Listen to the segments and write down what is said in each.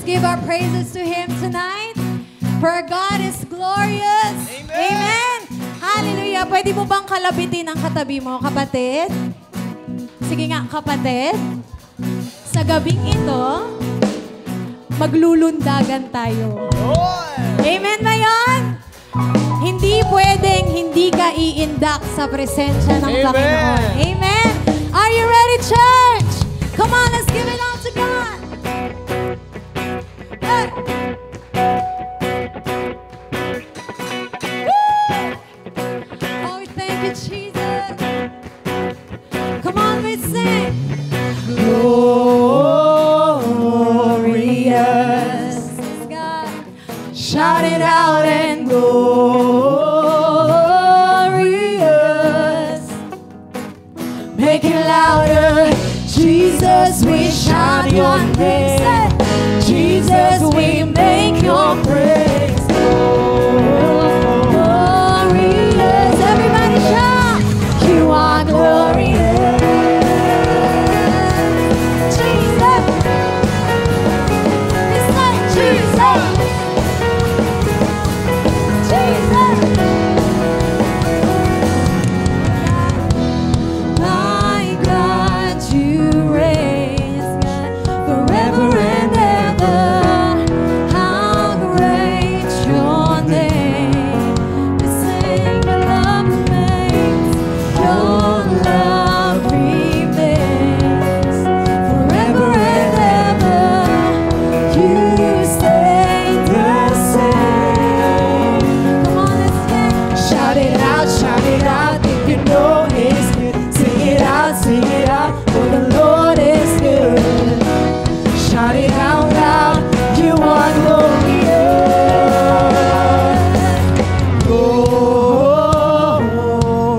give our praises to Him tonight. For God is glorious. Amen. Amen. Hallelujah. Pwede mo bang kalabitin ang katabi mo, kapatid? Sige nga, kapatid. Sa gabing ito, maglulundagan tayo. Amen ba yun? Hindi pwedeng hindi ka iindak sa presensya ng Amen. Panginoon. Amen. Are you ready, church? Come on, let's give it all to God. Hey. Oh, we thank you, Jesus. Come on, we sing. Glorious. God. Shout it out and glorious. Make it louder. Jesus, we shout your name. Jesus, we make your praise. Glorious. Everybody shout. You are glorious. Jesus. It's like Jesus. Jesus. My God, you reign, God, forever and ever. How great your name. We sing your love remains. Your love remains forever and ever. You stay the same. Come on, let's sing. Shout it out, if you know it's good. Sing it out, for the Lord is good. Shout it out loud, you are glorious.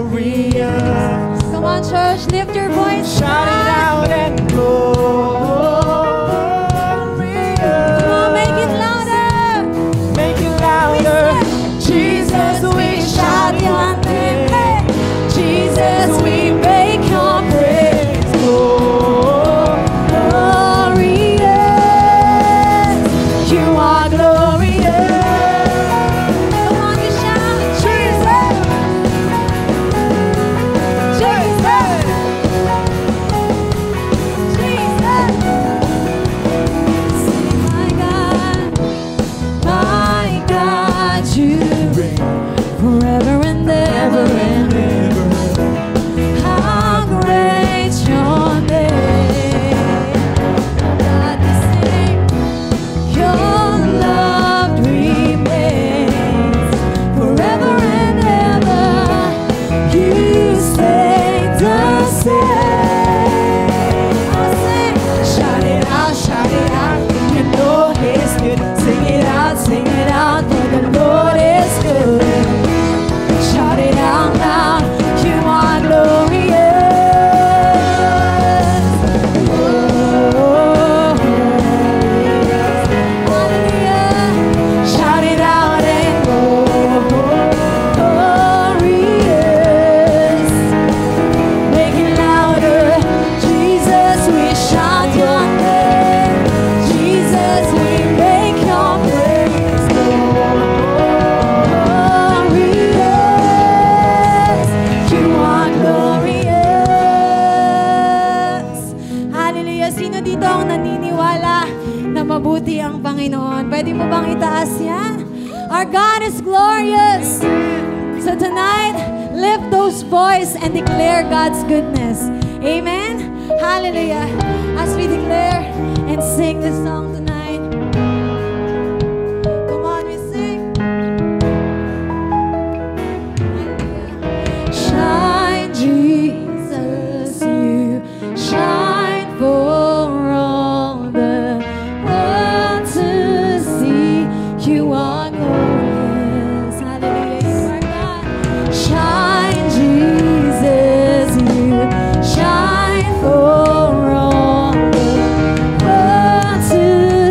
Glorious. Come on, church, lift your voice. Shout it out and glorious. Come on, make it louder. Make it louder. Jesus, we shout your name. Hey. Jesus, we make your praise. Glorious. You are glorious. Come on, you shout, Jesus. Jesus. Jesus. Sing, my God, you reign forever and ever. How great your name. God, we sing. Your love remains forever and ever. You stay the same. I'll sing. Shout it out, you know He's good. Sing it out, for the Lord is good. Shout it out loud, you are glorious. Hallelujah. Shout it out and glorious. Make it louder. Jesus, we shout your name. Jesus, we make your praise. Glorious. You are glorious. Hallelujah. Sino dito ang naniniwala na mabuti ang Panginoon? Pwede mo bang itaas yan? Our God is glorious. So tonight, lift those voice and declare God's goodness. Amen? Hallelujah. As we declare and sing this song tonight. Come on, we sing. Hallelujah. Shine, Jesus, you shine for all the world to see. You are glorious. Hallelujah. You are God. Shine, Jesus, you shine for all the world to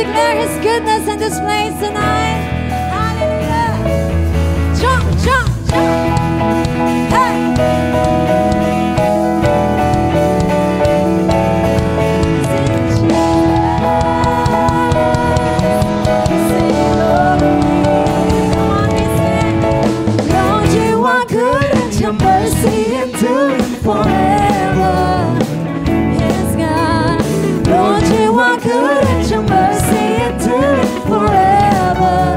declare His goodness in this place tonight. Hallelujah. Jump, jump, jump. Hey. Mercy enduring forever. Yes, God. Lord, you are good and your mercy enduring forever.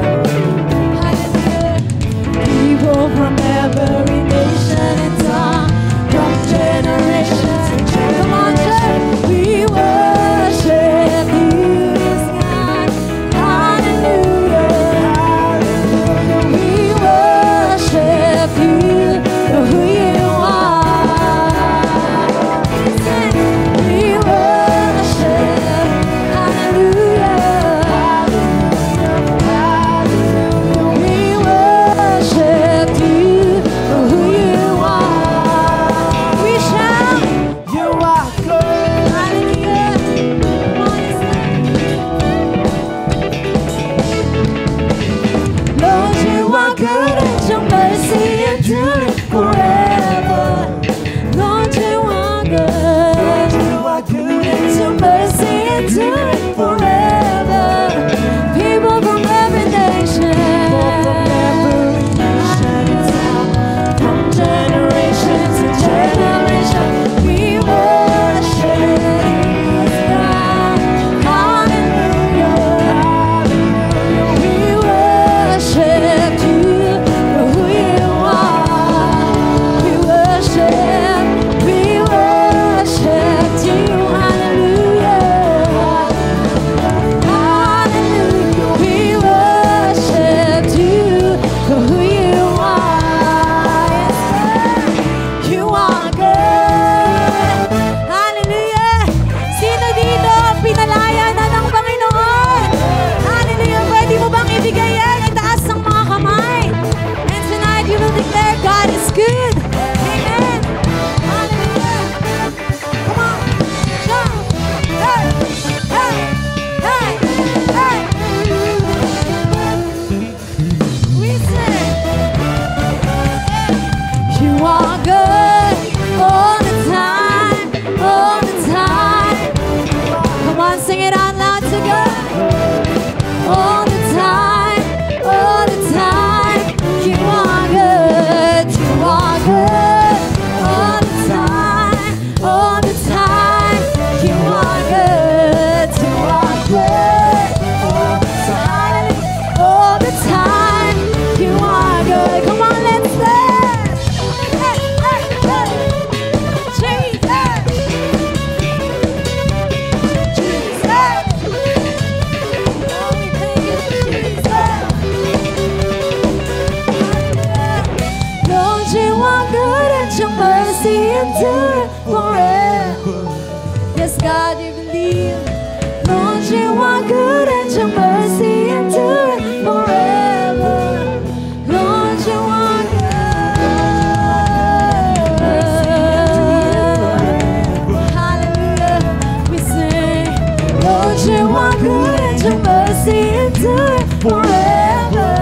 say forever.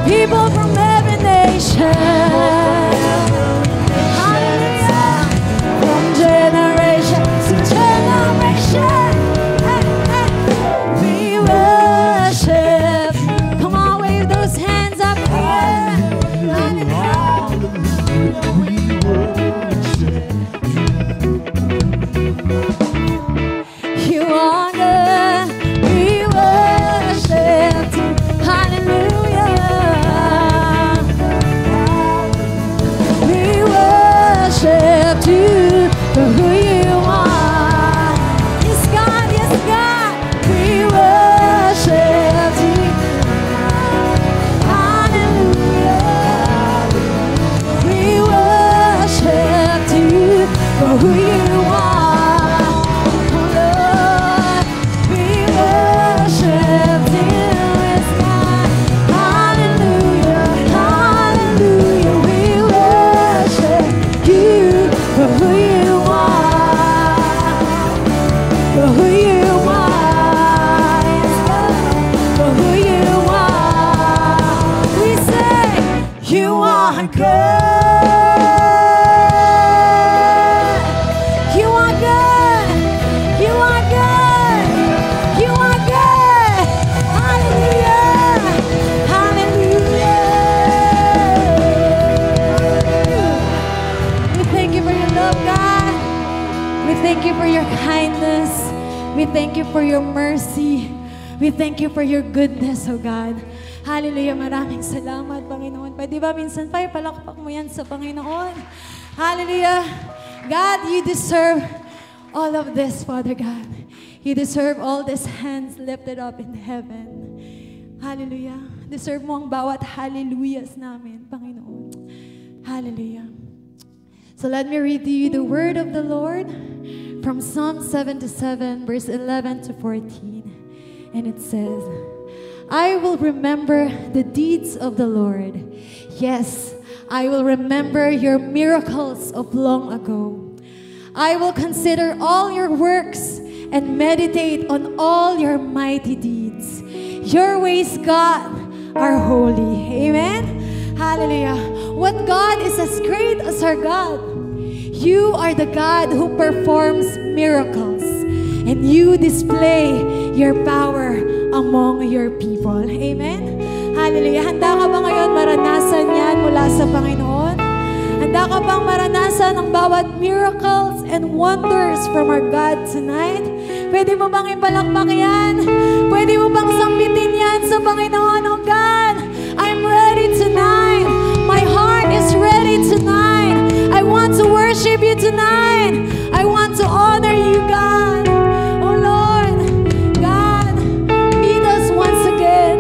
People from every nation. Hallelujah. From generation to generation. Hey, hey. We worship. Come on, wave those hands up here. You are good. We worship you. Hallelujah. We worship you for who you are. Yes, God. Yes, God. We worship you. Hallelujah. We worship you for who you are. We thank you for your mercy. We thank you for your goodness, oh God. Hallelujah. Maraming salamat, Panginoon. Pwede ba minsan pa ipalakpak mo yan sa Panginoon? Hallelujah. God, you deserve all of this, Father God. You deserve all these hands lifted up in heaven. Hallelujah. Deserve mo ang bawat hallelujahs namin, Panginoon. Hallelujah. So let me read to you the word of the Lord from Psalm 77, verse 11 to 14. And it says, I will remember the deeds of the Lord. Yes, I will remember your miracles of long ago. I will consider all your works and meditate on all your mighty deeds. Your ways, God, are holy. Amen? Hallelujah. What God is as great as our God? You are the God who performs miracles, and you display your power among your people. Amen? Hallelujah. Handa ka ba ngayon maranasan yan mula sa Panginoon? Handa ka bang maranasan ang bawat miracles and wonders from our God tonight? Pwede mo bang ipalakpak yan? Pwede mo bang sambitin yan sa Panginoon? Oh God, I'm ready tonight. My heart is ready tonight. I want to worship you tonight. I want to honor you, God. Oh Lord, God, meet us once again.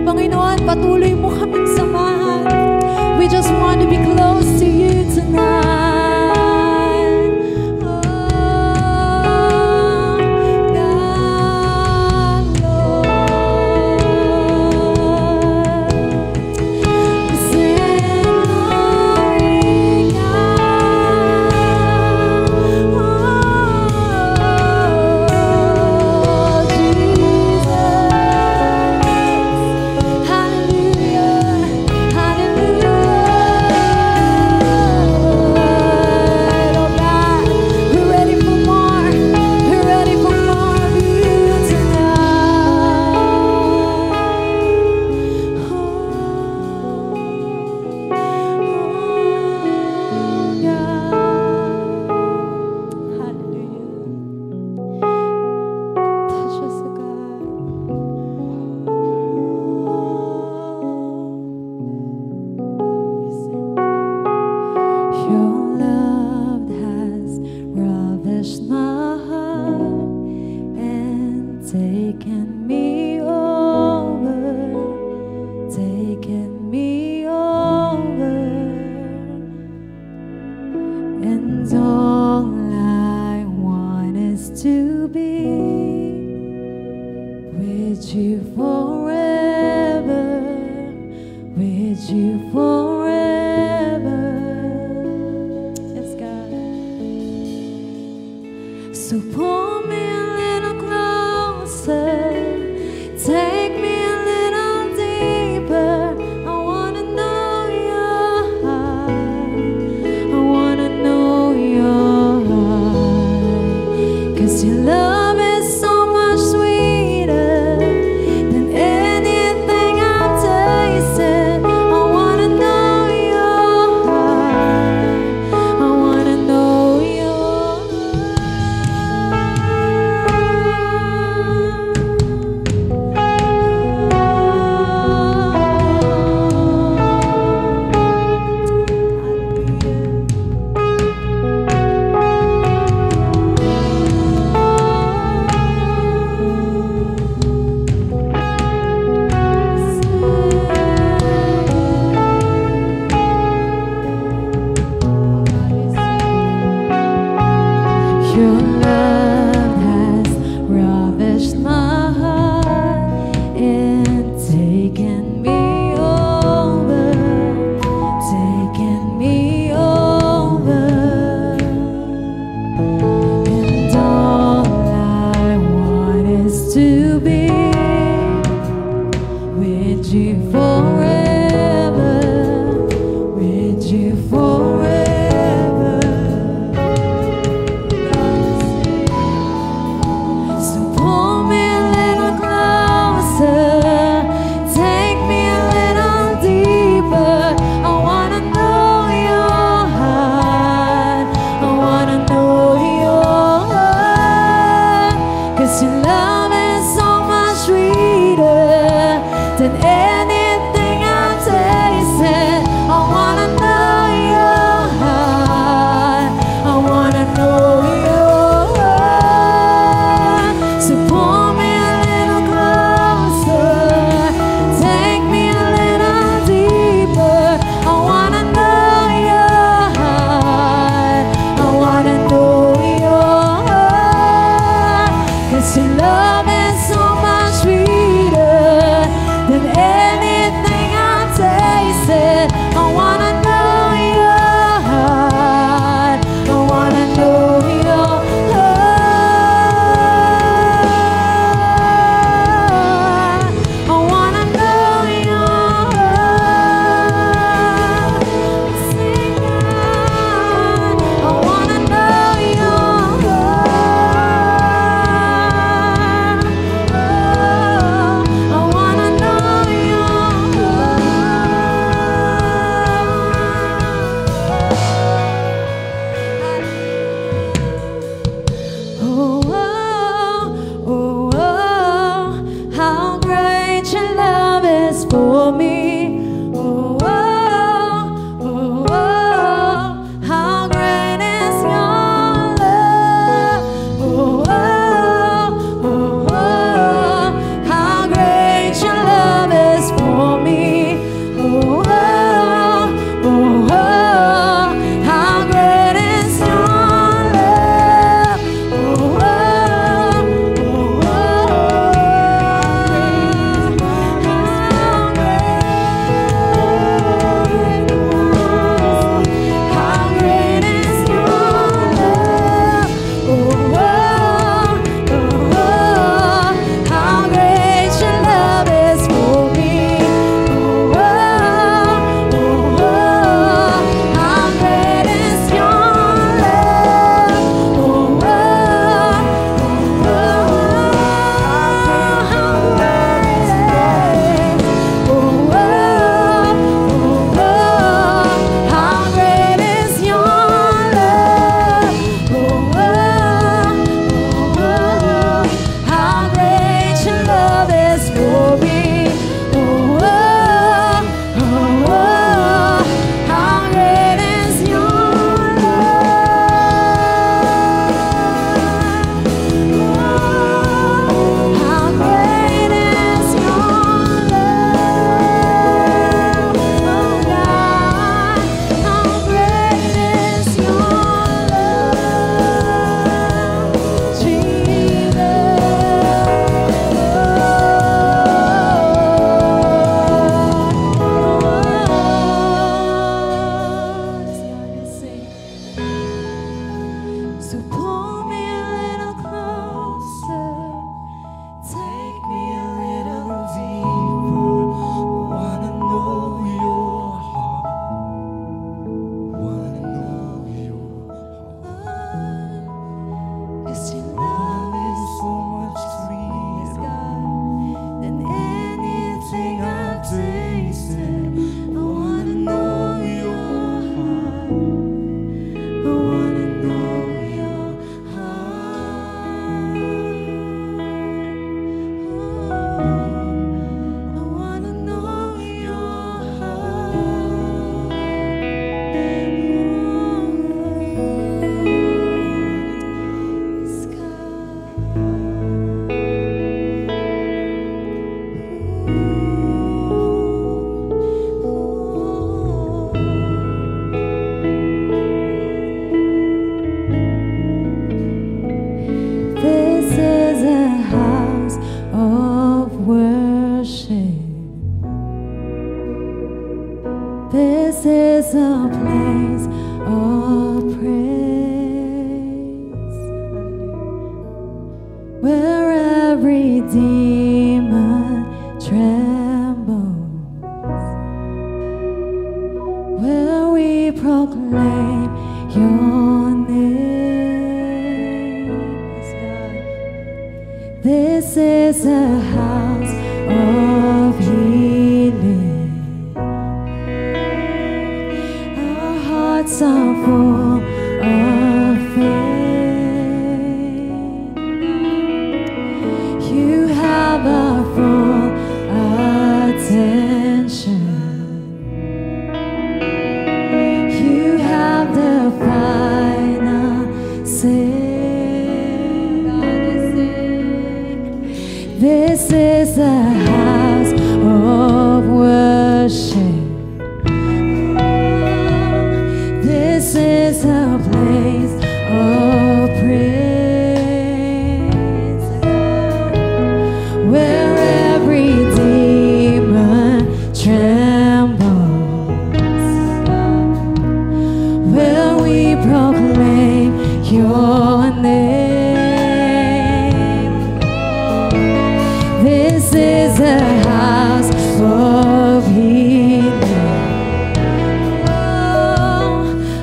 Panginoon, patuloy mo kaming samahan. We just want to be close to you tonight. So pull me a little closer, take me to be with you forever, with you forever. So pull me a little closer, take me a little deeper. I wanna know your heart, I wanna know your heart, 'cause your love is so much sweeter than anything I've tasted. I wanna know your heart, I wanna know your heart. So pull me a little closer, take me a little deeper. I wanna know your heart, I wanna know your heart, 'cause your love is so much sweeter than anything I've tasted. I wanna know your heart, I wanna know your heart, I wanna know your heart. Sing out, I wanna know your heart. I wanna know your heart. Oh, oh, oh, oh, how great your love is for me. Oh, oh, oh, oh, how great is your love. Oh, oh, oh, oh, how great your love is for me. Oh, oh, oh, oh, how great is your love. Oh, oh, oh, how great is your love. Oh, oh, how great your love is for me. Oh, oh, how great is your love. Oh, how great is your love. How great your love is for me. Oh, how great is your love. How great is your love. Oh God, how great is your love, Jesus. So pull me a little closer, take me a little deeper. Wanna know your heart. Wanna know your heart. 'Cause your love is So much sweeter than anything I've tasted. I wanna know your heart, I wanna know your heart. I wanna know your heart. Yes, This is a house of worship. This is a place of praise. where every demon trembles, will we proclaim your name? Yes, God. This is a house of healing. Our hearts are full of faith. You have our full attention. You have the final say. This is a house of worship. This is a place of praise, where every demon trembles. Will we proclaim your name? This is a house of healing.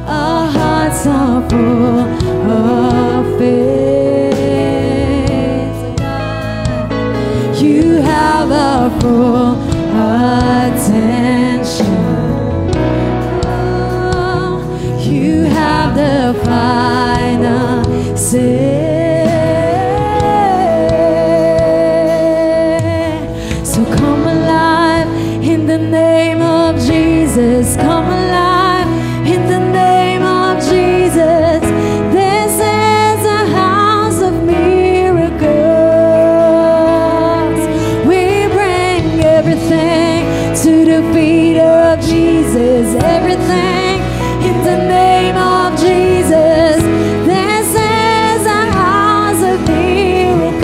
Our hearts are full of faith. You have our full attention. You have the final say. So come alive in the name of Jesus. Come alive in the name of Jesus. This is a house of miracles. We bring everything to the feet of Jesus. Everything in the name of Jesus. This is a house of miracles.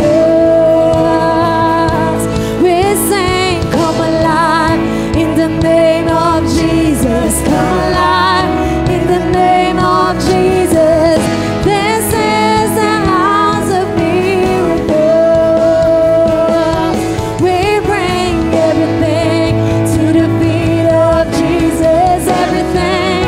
We sing, come alive in the name of Jesus. Come alive in the name of Jesus. This is a house of miracles. We bring everything to the feet of Jesus. Everything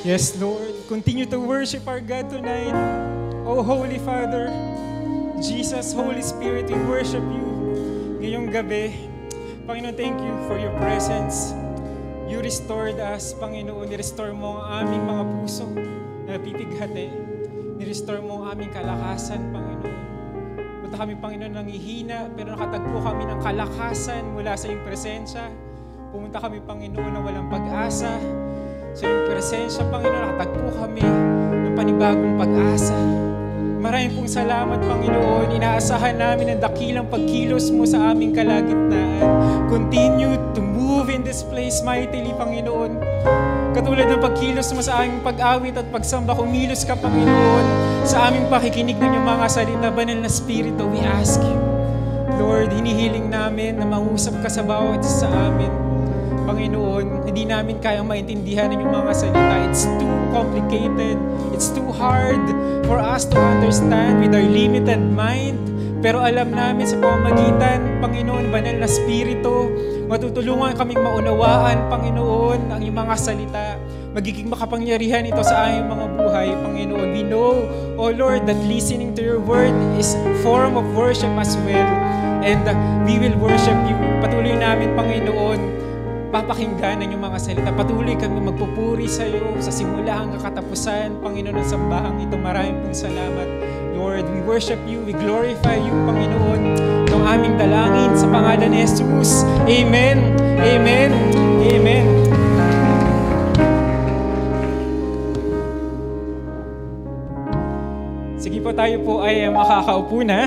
Yes, Lord. Continue to worship our God tonight. Oh, Holy Father, Jesus, Holy Spirit, we worship you ngayong gabi. Panginoon, thank you for your presence. You restored us, Panginoon. Ni-restore mo ang aming mga puso na napipighati. Ni-restore mo ang aming kalakasan, Panginoon. Punta kami, Panginoon, nangihina, pero nakatagpo kami ng kalakasan mula sa iyong presensya. Pumunta kami, Panginoon, na walang pag-asa. Sa iyong presensya, Panginoon, nakatagpo kami ng panibagong pag-asa. Maraming pong salamat, Panginoon. Inaasahan namin ang dakilang pagkilos mo sa aming kalagitnaan. Continue to move in this place mightily, Panginoon. Katulad ng pagkilos mo sa aming pag-awit at pagsamba, kumilos ka, Panginoon, sa aming pakikinig ng iyong mga salita. Banal na Espiritu, we ask you, Lord, hinihiling namin na mangusap ka sa bawat isa sa amin. Panginoon, hindi namin kayang maintindihan ang iyong mga salita. It's too complicated. It's too hard for us to understand with our limited mind. Pero alam namin sa pamamagitan, Panginoon, banal na Espiritu, matutulungan kaming maunawaan, Panginoon, ang iyong mga salita. Magiging makapangyarihan ito sa aming mga buhay, Panginoon. We know, oh Lord, that listening to your word is a form of worship as well. And we will worship you. Patuloy namin, Panginoon, papakinggan ang iyong mga salita. Patuloy kami magpupuri sa iyo sa simula hanggang katapusan, Panginoon, ng sambahang ito. Maraming pong salamat, Lord. We worship you, we glorify you, Panginoon. Itong aming dalangin sa pangalan ni Jesus. Amen. Amen. Amen. Sige po, tayo po ay makakaupo na.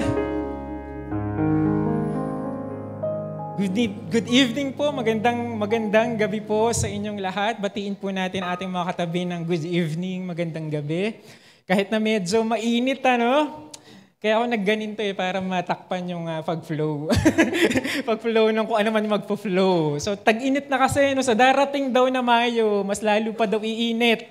Good evening po, magandang gabi po sa inyong lahat. Batiin po natin ating mga katabi ng good evening, magandang gabi. Kahit na medyo mainit, ano? Kaya ako nagganito para matakpan yung pag-flow. Pag-flow ng kung ano man magpo-flow. So tag-init na kasi, no? Sa darating daw na Mayo, mas lalo pa daw iinit.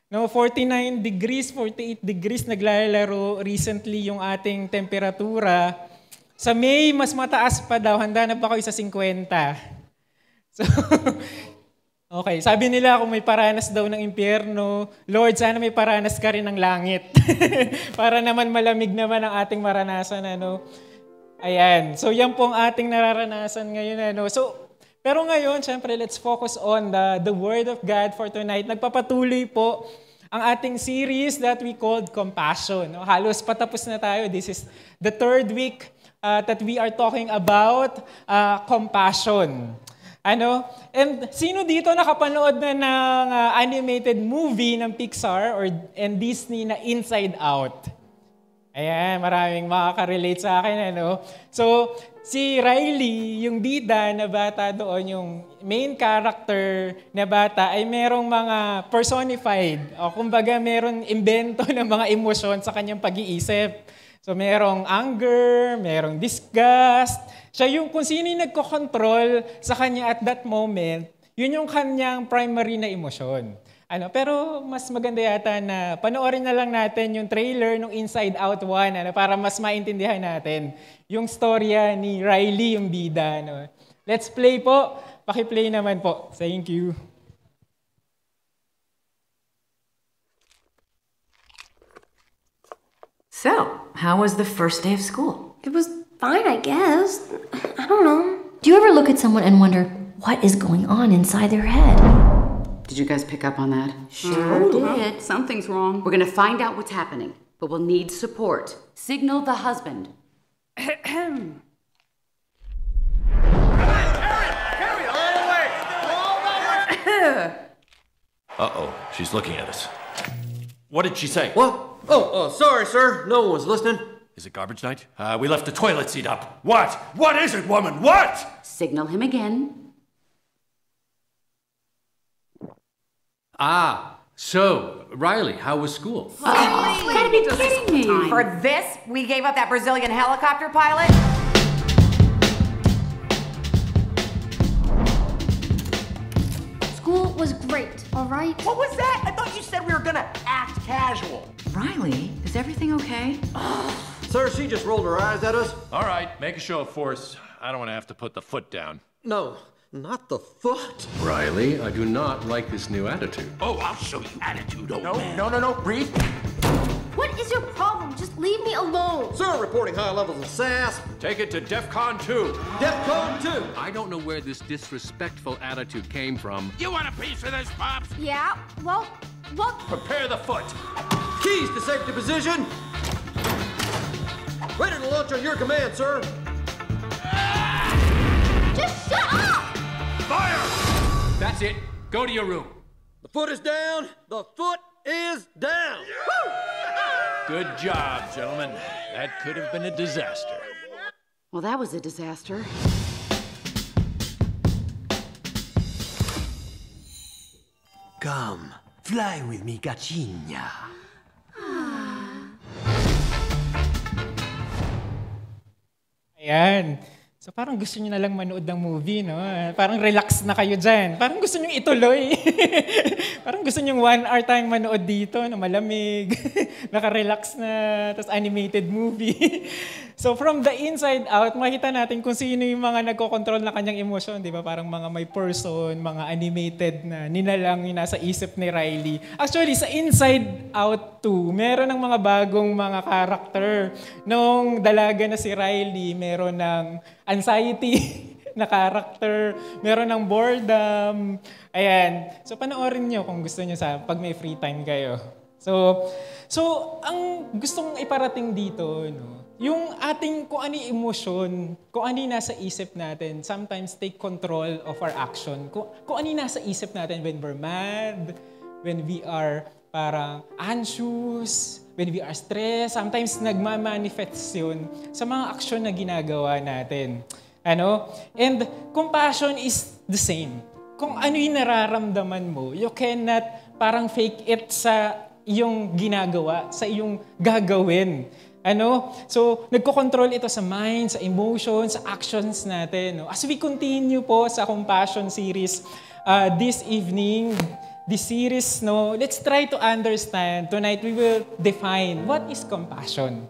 No, 49 degrees, 48 degrees naglalaro recently yung ating temperatura. Sa May, mas mataas pa daw. Handa na ba kayo sa 50? So, okay. Sabi nila kung may paranas daw ng impyerno, Lord, sana may paranas ka rin ng langit. Para naman malamig naman ang ating maranasan. Ano? Ayan. So, yan po ang ating nararanasan ngayon. Ano? So, pero ngayon, syempre, let's focus on the Word of God for tonight. Nagpapatuloy po ang ating series that we called Compassion. No? Halos patapos na tayo. This is the third week that we are talking about compassion. Ano? And sino dito nakapanood na ng animated movie ng Pixar and Disney na Inside Out? Ayan, maraming makaka-relate sa akin. Ano? So, si Riley, yung bida na bata doon, yung main character na bata, ay merong mga personified. O kumbaga, merong invento ng mga emosyon sa kanyang pag-iisip. So, merong anger, merong disgust. Siya yung kung sino yung nagko-control sa kanya at that moment, yun yung kanyang primary na emosyon. Pero mas maganda yata na panoorin na lang natin yung trailer ng Inside Out 1 para mas maintindihan natin yung storya ni Riley, yung bida. Let's play po. Paki-play naman po. Thank you. So, how was the first day of school? It was fine, I guess. I don't know. Do you ever look at someone and wonder what is going on inside their head? Did you guys pick up on that? Sure did. Something's wrong. We're gonna find out what's happening, but we'll need support. Signal the husband. Uh-oh, she's looking at us. What did she say? What? Oh, sorry, sir. No one was listening. Is it garbage night? We left the toilet seat up. What? What is it, woman? What? Signal him again. So, Riley, how was school? You gotta be kidding me. For this, we gave up that Brazilian helicopter pilot? School was great, all right? What was that? I thought you said we were gonna act casual. Riley, is everything okay? Sir, she just rolled her eyes at us. All right, make a show of force. I don't want to have to put the foot down. No, Not the foot. Riley, I do not like this new attitude. Oh, I'll show you attitude, old man. No, breathe. What is your problem? Just leave me alone. Sir, reporting high levels of sass. Take it to DEFCON 2. DEFCON 2. I don't know where this disrespectful attitude came from. You want a piece of this, Pops? Yeah, well, Prepare the foot. Keys to safety position. Ready to launch on your command, sir. just shut up! Fire! That's it. Go to your room. The foot is down. The foot is down. Woo! Good job, gentlemen. That could have been a disaster. Well, that was a disaster. Come, fly with me, Gachinya. Ayan. So parang gusto nyo na lang manood ng movie, no? Parang relax na kayo dyan. Parang gusto nyo ituloy. Parang gusto nyo 1 hour tayong manood dito na malamig. Naka-relax na, tapos animated movie. So from the inside out, makita natin kung sino yung mga nagko-control na kanyang emosyon, di ba? Parang mga may person, mga animated na ninalang yung nasa isip ni Riley. Actually, sa inside out too, meron ng mga bagong mga character. Nung dalaga na si Riley, meron ng anxiety na character, meron ng boredom. Ayan. So panoorin nyo kung gusto nyo pag may free time kayo. So ang gustong iparating dito, no, yung ating kung ano yung emosyon, kung ano yung nasa isip natin, sometimes take control of our action. Kung ano yung nasa isip natin when we're mad, when we are parang anxious, when we are stressed, sometimes nagmamanifest yun sa mga aksyon na ginagawa natin. And compassion is the same. Kung ano yung nararamdaman mo, you cannot parang fake it sa iyong ginagawa, sa iyong gagawin. So, nagko-control ito sa mind, sa emotions, sa actions natin. As we continue po sa Compassion series this evening, this series, let's try to understand. Tonight, we will define what is compassion.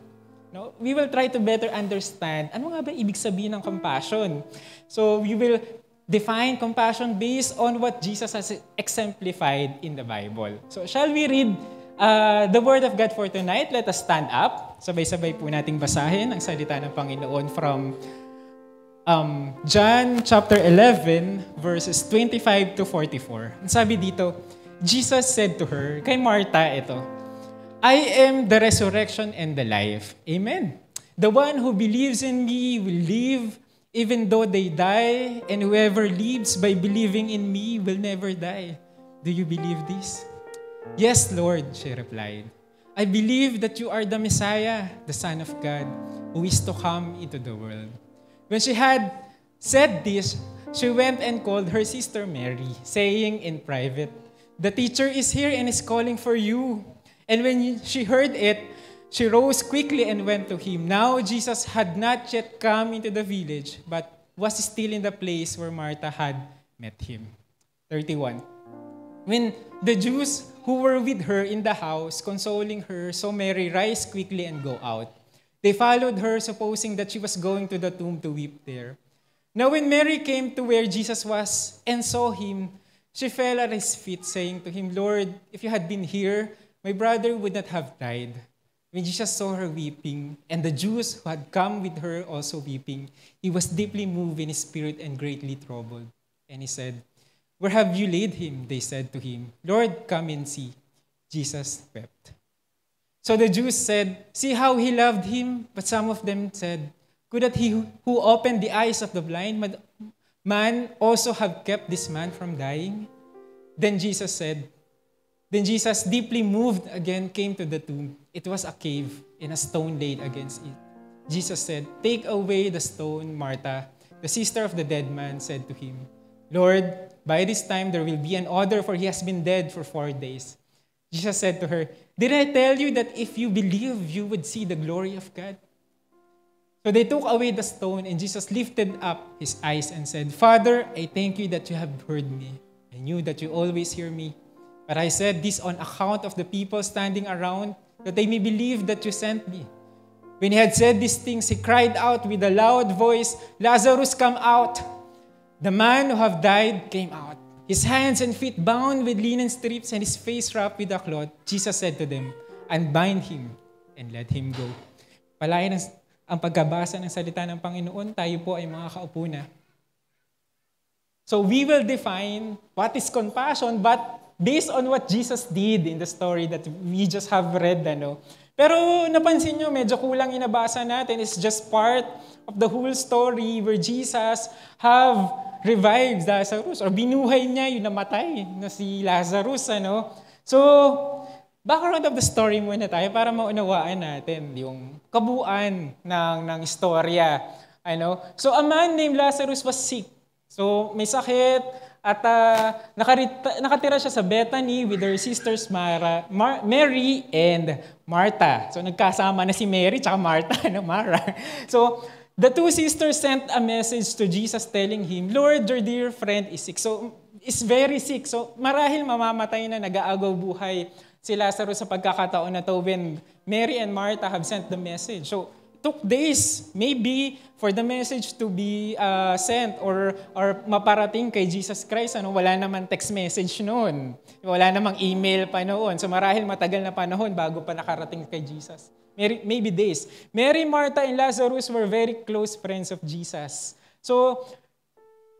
We will try to better understand ano nga ba ibig sabihin ng compassion. So, we will define compassion based on what Jesus has exemplified in the Bible. So, shall we read the Word of God for tonight? Let us stand up. Sabay-sabay po nating basahin ang salita ng Panginoon from John chapter 11, verses 25 to 44. Ang sabi dito, Jesus said to her, kay Martha ito, I am the resurrection and the life. Amen. The one who believes in me will live even though they die, and whoever lives by believing in me will never die. Do you believe this? Yes, Lord, she replied. I believe that you are the Messiah, the Son of God, who is to come into the world. When she had said this, she went and called her sister Mary, saying in private, the teacher is here and is calling for you. And when she heard it, she rose quickly and went to him. Now Jesus had not yet come into the village, but was still in the place where Martha had met him. 31. When the Jews who were with her in the house, consoling her, saw Mary rise quickly and go out, they followed her, supposing that she was going to the tomb to weep there. Now when Mary came to where Jesus was and saw him, she fell at his feet, saying to him, Lord, if you had been here, my brother would not have died. When Jesus saw her weeping, and the Jews who had come with her also weeping, he was deeply moved in his spirit and greatly troubled. And he said, where have you laid him? They said to him, Lord, come and see. Jesus wept. So the Jews said, see how he loved him? But some of them said, could that he who opened the eyes of the blind man also have kept this man from dying? Then Jesus, deeply moved again, came to the tomb. It was a cave, and a stone laid against it. Jesus said, take away the stone, Martha. The sister of the dead man said to him, Lord, by this time there will be an odor, for he has been dead for 4 days. Jesus said to her, did I tell you that if you believe, you would see the glory of God? So they took away the stone, and Jesus lifted up his eyes and said, Father, I thank you that you have heard me. I knew that you always hear me. But I said this on account of the people standing around, that they may believe that you sent me. When he had said these things, he cried out with a loud voice, Lazarus, come out! The man who had died came out, his hands and feet bound with linen strips and his face wrapped with a cloth. Jesus said to them, "Unbind him and let him go." Palayan ang pagbabasa ng salita ng Panginoon, tayo po ay mga kaupo na. So we will define what is compassion, but based on what Jesus did in the story that we just have read. Pero napansin nyo, medyo kulang inabasa natin. It's just part of the whole story where Jesus have revived Lazarus or binuhay niya yung namatay na si Lazarus. So, background of the story muna tayo para maunawaan natin yung kabuuan ng istorya. So, a man named Lazarus was sick. So, may sakit at nakatira siya sa Bethany with her sisters Mary and Martha. So, nagkasama na si Mary tsaka Martha, Mara. So, the two sisters sent a message to Jesus telling him, "Lord, your dear friend is sick." So, is very sick. So, marahil mamamatay na, nag-aagaw buhay si Lazarus sa pagkakataon na to when Mary and Martha have sent the message. So, took days, maybe, for the message to be sent or maparating kay Jesus Christ. Wala naman text message noon. Wala namang email pa noon. So marahil matagal na panahon bago pa nakarating kay Jesus. Maybe days. Mary, Martha, and Lazarus were very close friends of Jesus. So,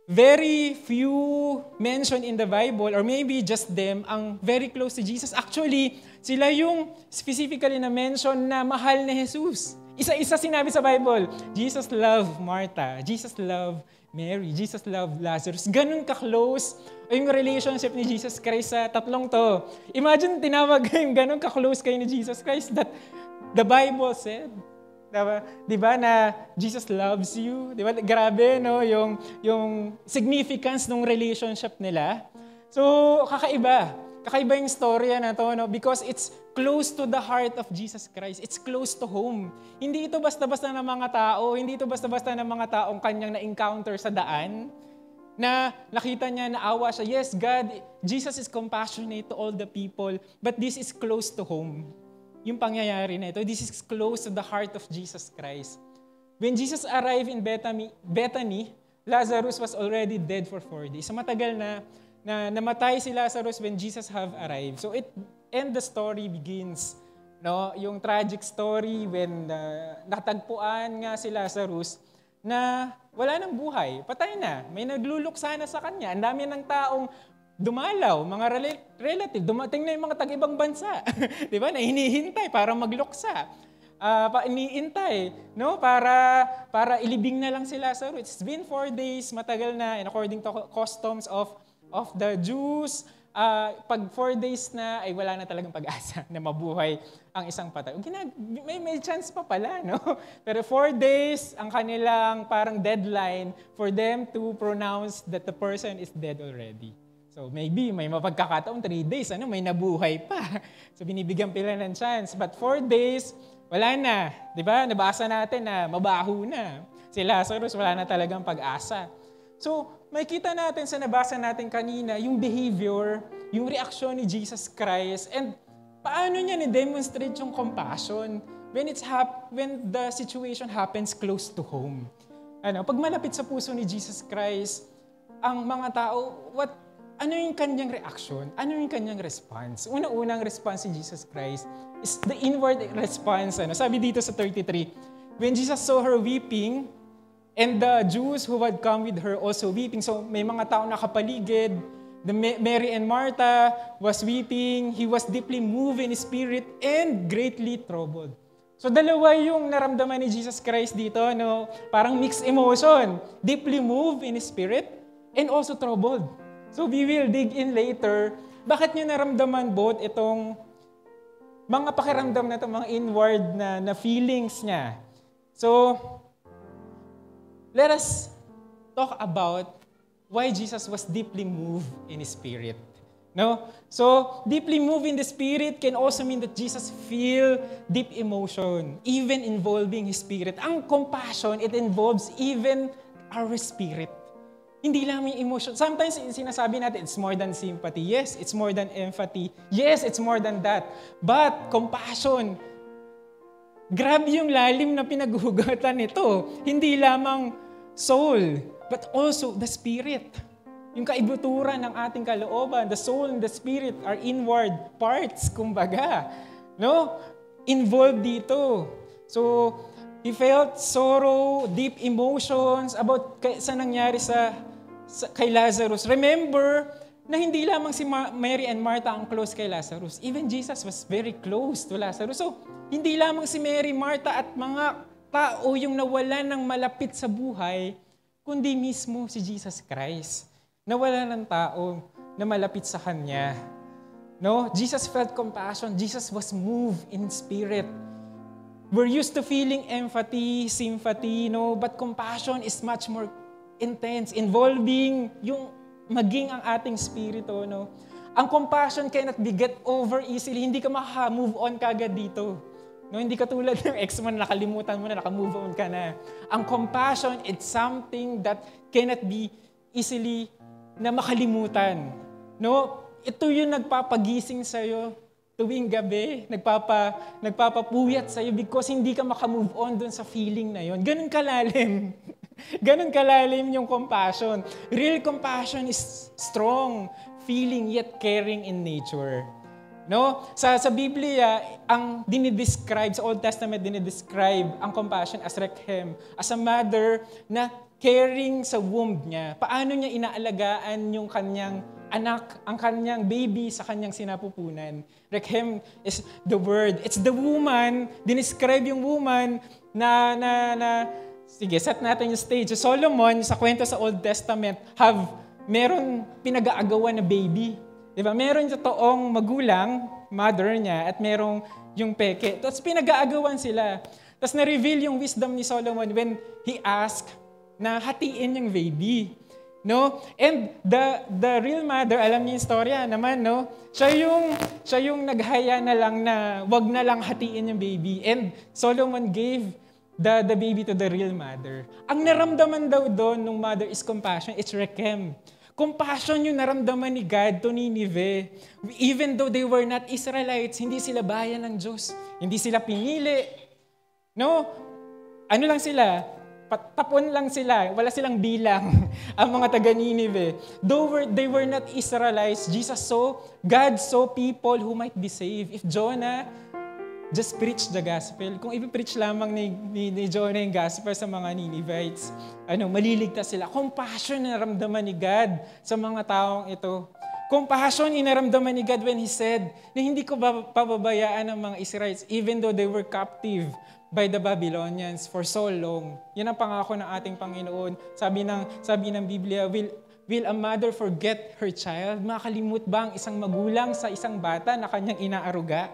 very few mentioned in the Bible, or maybe just them, ang very close to Jesus. Actually, sila yung specifically na mention na mahal na Jesus. Isa-isa sinabi sa Bible, Jesus loved Martha, Jesus loved Mary, Jesus loved Lazarus. Ganun ka-close yung relationship ni Jesus Christ sa tatlong to. Imagine, tinawag yung ganun ka-close kayo ni Jesus Christ that the Bible said. Diba na Jesus loves you? Diba? Grabe, yung significance ng relationship nila. So, kakaiba. Kakaiba yung storya na to, because it's close to the heart of Jesus Christ. It's close to home. Hindi ito basta-basta ng mga tao, hindi ito basta-basta ng mga taong kanyang na-encounter sa daan, na nakita niya, naawa siya. Yes, God, Jesus is compassionate to all the people, but this is close to home. Yung pangyayari na ito, this is close to the heart of Jesus Christ. When Jesus arrived in Bethany, Lazarus was already dead for 4 days. So matagal na namatay si Lazarus when Jesus have arrived. So the story begins. Yung tragic story when natagpuan nga si Lazarus na wala nang buhay, patay na. May nagluluksa na sa kanya. Ang dami ng taong dumalaw, mga relative, dumating na yung mga tag-ibang bansa. Di ba? Na hinihintay para magluksa. Iniintay, para ilibing na lang si Lazarus. It's been 4 days, matagal na, and according to customs of the Jews, pag 4 days na, ay wala na talagang pag-asa na mabuhay ang isang patay. May chance pa pala, Pero 4 days, ang kanilang parang deadline for them to pronounce that the person is dead already. So maybe may mapagkakataon, 3 days, may nabuhay pa. So binibigyan pila ng chance. But 4 days, wala na. Diba? Nabasa natin na mabaho na. Si Lazarus, wala na talagang pag-asa. So, makita natin sa nabasa natin kanina, yung behavior, yung reaksyon ni Jesus Christ, and paano niya ni-demonstrate yung compassion when the situation happens close to home. Pag malapit sa puso ni Jesus Christ, ang mga tao, ano yung kanyang reaction? Ano yung kanyang response? Unang response ni Jesus Christ is the inward response. Sabi dito sa 33, when Jesus saw her weeping, and the Jews who had come with her also weeping. So may mga tao nakapaligid. Mary and Martha was weeping. He was deeply moved in spirit and greatly troubled. So dalawa yung naramdaman ni Jesus Christ dito, parang mixed emotion. Deeply moved in spirit and also troubled. So we will dig in later. Bakit niya naramdaman both itong mga pakiramdam na ito, mga inward na feelings niya? So, let us talk about why Jesus was deeply moved in His spirit. So, deeply moved in the spirit can also mean that Jesus feel deep emotion, even involving His spirit. Ang compassion, it involves even our spirit. Hindi lang may emotion. Sometimes sinasabi natin, it's more than sympathy. Yes, it's more than empathy. Yes, it's more than that. But compassion, grabe yung lalim na pinaghugatan nito. Hindi lamang soul, but also the spirit. Yung kaibuturan ng ating kalooban, the soul and the spirit are inward parts, kumbaga. No? Involved dito. So, he felt sorrow, deep emotions about sa nangyari kay Lazarus. Remember na hindi lamang si Mary and Martha ang close kay Lazarus. Even Jesus was very close to Lazarus. So, hindi lamang si Mary, Martha at mga tao yung nawalan ng malapit sa buhay, kundi mismo si Jesus Christ. Nawala ng tao na malapit sa Kanya. No? Jesus felt compassion. Jesus was moved in spirit. We're used to feeling empathy, sympathy, no? But compassion is much more intense, involving yung maging ang ating spirito. No? Ang compassion cannot be get over easily. Hindi ka maka-move on kagad dito. No? Hindi ka tulad ng ex mo na nakalimutan mo na, naka-move on ka na. Ang compassion, it's something that cannot be easily na makalimutan. No? Ito yung nagpapagising sa'yo tuwing gabi, nagpapapuyat sa'yo because hindi ka makamove on dun sa feeling na yon. Ganun kalalim. Ganun kalalim yung compassion. Real compassion is strong, feeling yet caring in nature. No? Sa Biblia, ang dinidescribe, sa Old Testament, dinidescribe ang compassion as Rechem, as a mother na caring sa womb niya. Paano niya inaalagaan yung kanyang anak, ang kanyang baby sa kanyang sinapupunan. Rechem is the word. It's the woman, dinescribe yung woman sige, set natin yung stage. Solomon, sa kwento sa Old Testament, meron pinag-aagawan na baby. Diba? Meron totoong magulang, mother niya, at merong yung peke. Tapos pinag-aagawan sila. Tapos na-reveal yung wisdom ni Solomon when he asked na hatiin yung baby. No? And the real mother, alam niyo yung storya naman, no? Siya yung naghaya na lang na wag na lang hatiin yung baby. And Solomon gave the baby to the real mother. Ang naramdaman daw doon ng mother is compassion. It's Rechem. Compassion yung naramdaman ni God to Nineveh. Even though they were not Israelites, hindi sila bayan ng Diyos. Hindi sila pinili. No? Ano lang sila? Tapon lang sila, wala silang bilang ang mga taga Nineveh. Though they were not Israelites, God saw people who might be saved. If Jonah just preached the gospel, kung i-preach lamang ni Jonah yung gospel sa mga Ninevites, maliligtas sila. Compassion na naramdaman ni God sa mga taong ito. Compassion inaramdaman ni God when He said na hindi ko pababayaan ang mga Israelites even though they were captive by the Babylonians for so long. Yan ang pangako ng ating Panginoon. Sabi ng Biblia, will a mother forget her child? Makalimut ba ang isang magulang sa isang bata na kanyang inaaruga?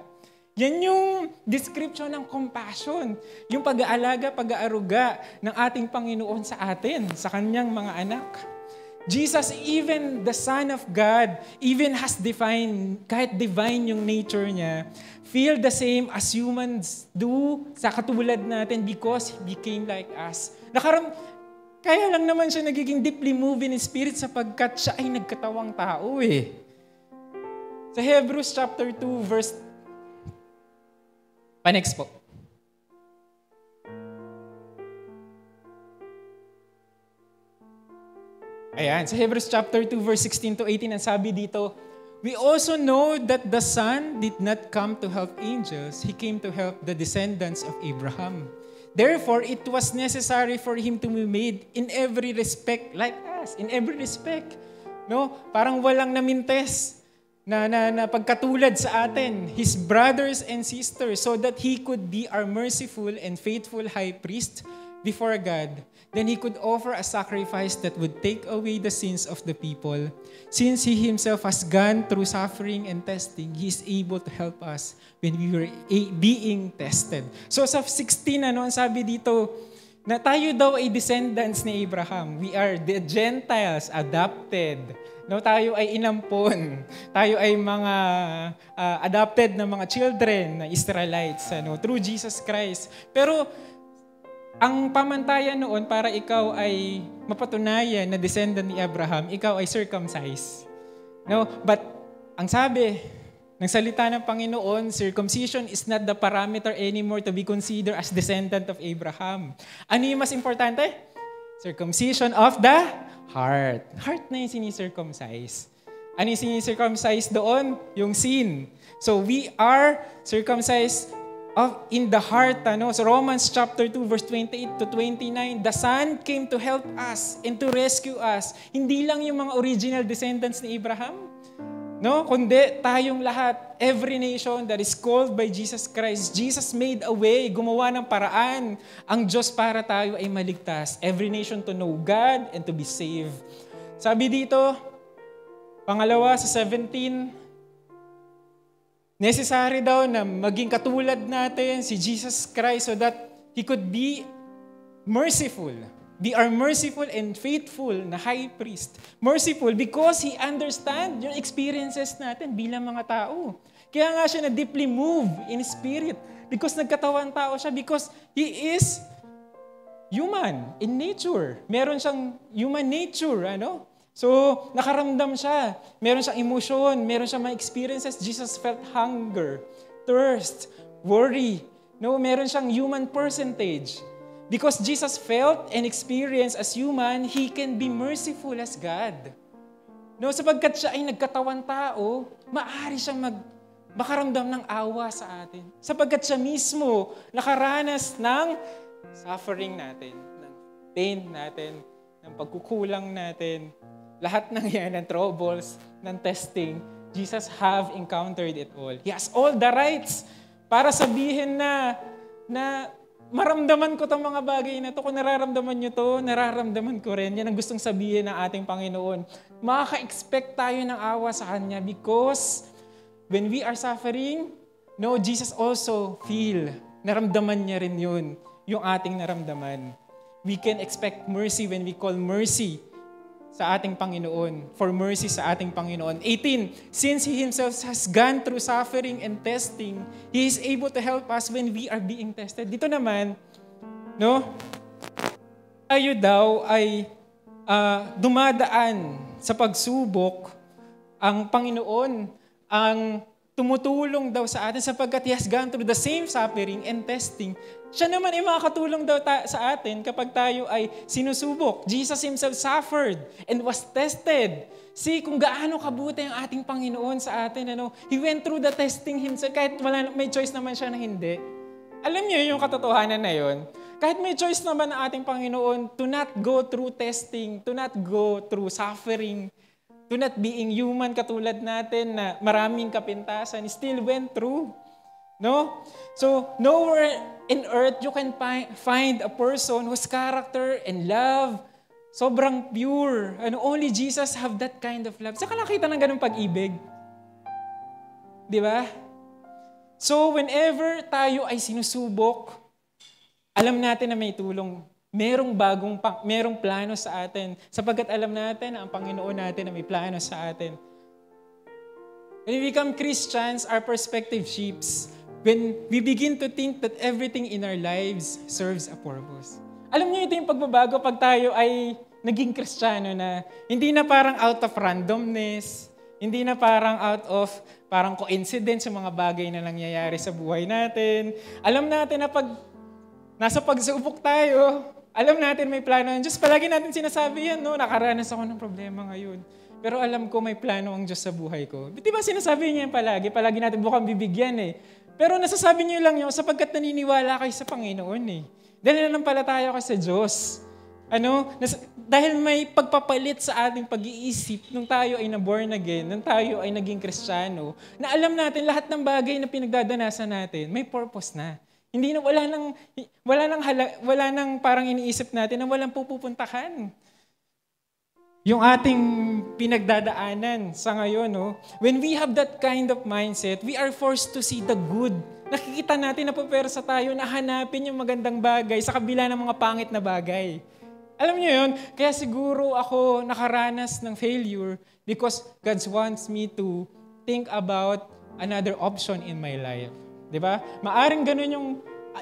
Yan yung description ng compassion. Yung pag-aalaga, pag-aaruga ng ating Panginoon sa atin, sa kanyang mga anak. Jesus, even the Son of God, even has kahit divine yung nature niya, feel the same as humans do sa katulad natin because He became like us. Kaya lang naman siya nagiging deeply moved in spirit sapagkat siya ay nagkatawang tao eh. Sa Hebrews chapter 2 verse... Next po. Ayan, sa Hebrews chapter 2 verse 16 to 18, ang sabi dito, we also know that the Son did not come to help angels, He came to help the descendants of Abraham. Therefore, it was necessary for Him to be made in every respect like us, in every respect. No? Parang walang namintes na pagkatulad sa atin, His brothers and sisters, so that He could be our merciful and faithful high priest before God. Then He could offer a sacrifice that would take away the sins of the people. Since He Himself has gone through suffering and testing, He is able to help us when we were being tested. So sa 16, ang sabi dito, na tayo daw ay descendants ni Abraham. We are the Gentiles, adopted. No, tayo ay inampon. Tayo ay mga adopted na mga children na Israelites through Jesus Christ. Pero ang pamantayan noon para ikaw ay mapatunayan na descendant ni Abraham, ikaw ay circumcised. No, but ang sabi ng salita ng Panginoon, circumcision is not the parameter anymore to be considered as descendant of Abraham. Ano yung mas importante? Circumcision of the heart. Heart na yung sinicircumcise. Ano yung sinicircumcise doon? Yung sin. So we are circumcised in the heart. So Romans chapter 2 verse 28 to 29, the Son came to help us and to rescue us. Hindi lang yung mga original descendants ni Abraham, no? Kundi tayong lahat, every nation that is called by Jesus Christ. Jesus made a way, gumawa ng paraan ang Diyos para tayo ay maligtas. Every nation to know God and to be saved. Sabi dito, pangalawa sa 17, necessary daw na maging katulad natin si Jesus Christ so that He could be merciful. They are merciful and faithful na high priest. Merciful because He understands yung experiences natin bilang mga tao. Kaya nga siya na deeply moved in spirit because nagkatawan tao siya because He is human in nature. Meron siyang human nature, So, nakaramdam siya. Meron siyang emotion, meron siyang mga experiences. Jesus felt hunger, thirst, worry. No, meron siyang human percentage. Because Jesus felt and experienced as human, He can be merciful as God. No, sapagkat siya ay nagkatawan tao, maaari siyang makaramdam ng awa sa atin. Sapagkat siya mismo nakaranas ng suffering natin, ng pain natin, ng pagkukulang natin. Lahat ng yan, ng troubles, ng testing, Jesus have encountered it all. He has all the rights para sabihin na maramdaman ko itong mga bagay na ito. Kung nararamdaman nyo ito, nararamdaman ko rin. Yan ang gustong sabihin ng ating Panginoon. Makaka-expect tayo ng awa sa Kanya because when we are suffering, Jesus also feel. Naramdaman niya rin yun, yung ating naramdaman. We can expect mercy when we call mercy sa ating Panginoon, for mercy sa ating Panginoon. 18, since He Himself has gone through suffering and testing, He is able to help us when we are being tested. Dito naman, tayo daw ay dumadaan sa pagsubok, ang Panginoon ang tumutulong daw sa atin sapagkat He has gone through the same suffering and testing. Siya naman ay makakatulong daw sa atin kapag tayo ay sinusubok. Jesus Himself suffered and was tested. See kung gaano kabuti ang ating Panginoon sa atin. He went through the testing Himself kahit may choice naman siya na hindi. Alam niyo yung katotohanan na yun? Kahit may choice naman ang ating Panginoon to not go through testing, to not go through suffering, to not being human katulad natin na maraming kapintasan, still went through. No? So, nowhere in earth you can find a person whose character and love sobrang pure. Only Jesus have that kind of love. Saan ka nakita ng ganung pag-ibig? Di ba? So, whenever tayo ay sinusubok, alam natin na may tulong. Merong plano sa atin. Sapagkat alam natin na ang Panginoon natin na may plano sa atin. When we become Christians, our perspective shifts. When we begin to think that everything in our lives serves a purpose. Alam niyo ito yung pagbabago pag tayo ay naging Kristiyano na hindi na parang out of randomness, hindi na parang out of parang coincidence yung mga bagay na nangyayari sa buhay natin. Alam natin na pag nasa pagsubok tayo, alam natin may plano ng Diyos. Palagi natin sinasabi yan, nakaranas ako ng problema ngayon. Pero alam ko may plano ang Diyos sa buhay ko. Di ba sinasabi niya yan palagi? Palagi natin bukang bibigyan Pero nasasabi niyo lang yun sapagkat naniniwala kayo sa Panginoon Dahil nanampalataya kayo sa Diyos. Dahil may pagpapalit sa ating pag-iisip nung tayo ay na-born again, nung tayo ay naging Kristiyano, na alam natin lahat ng bagay na pinagdadanasan natin, may purpose na. Hindi na wala nang parang iniisip natin na walang pupuntahan. Yung ating pinagdadaanan sa ngayon, when we have that kind of mindset, we are forced to see the good. Nakikita natin na pupersa tayo na hanapin yung magandang bagay sa kabila ng mga pangit na bagay. Alam niyo yun? Kaya siguro ako nakaranas ng failure because God wants me to think about another option in my life. Diba? Maaring ganun yung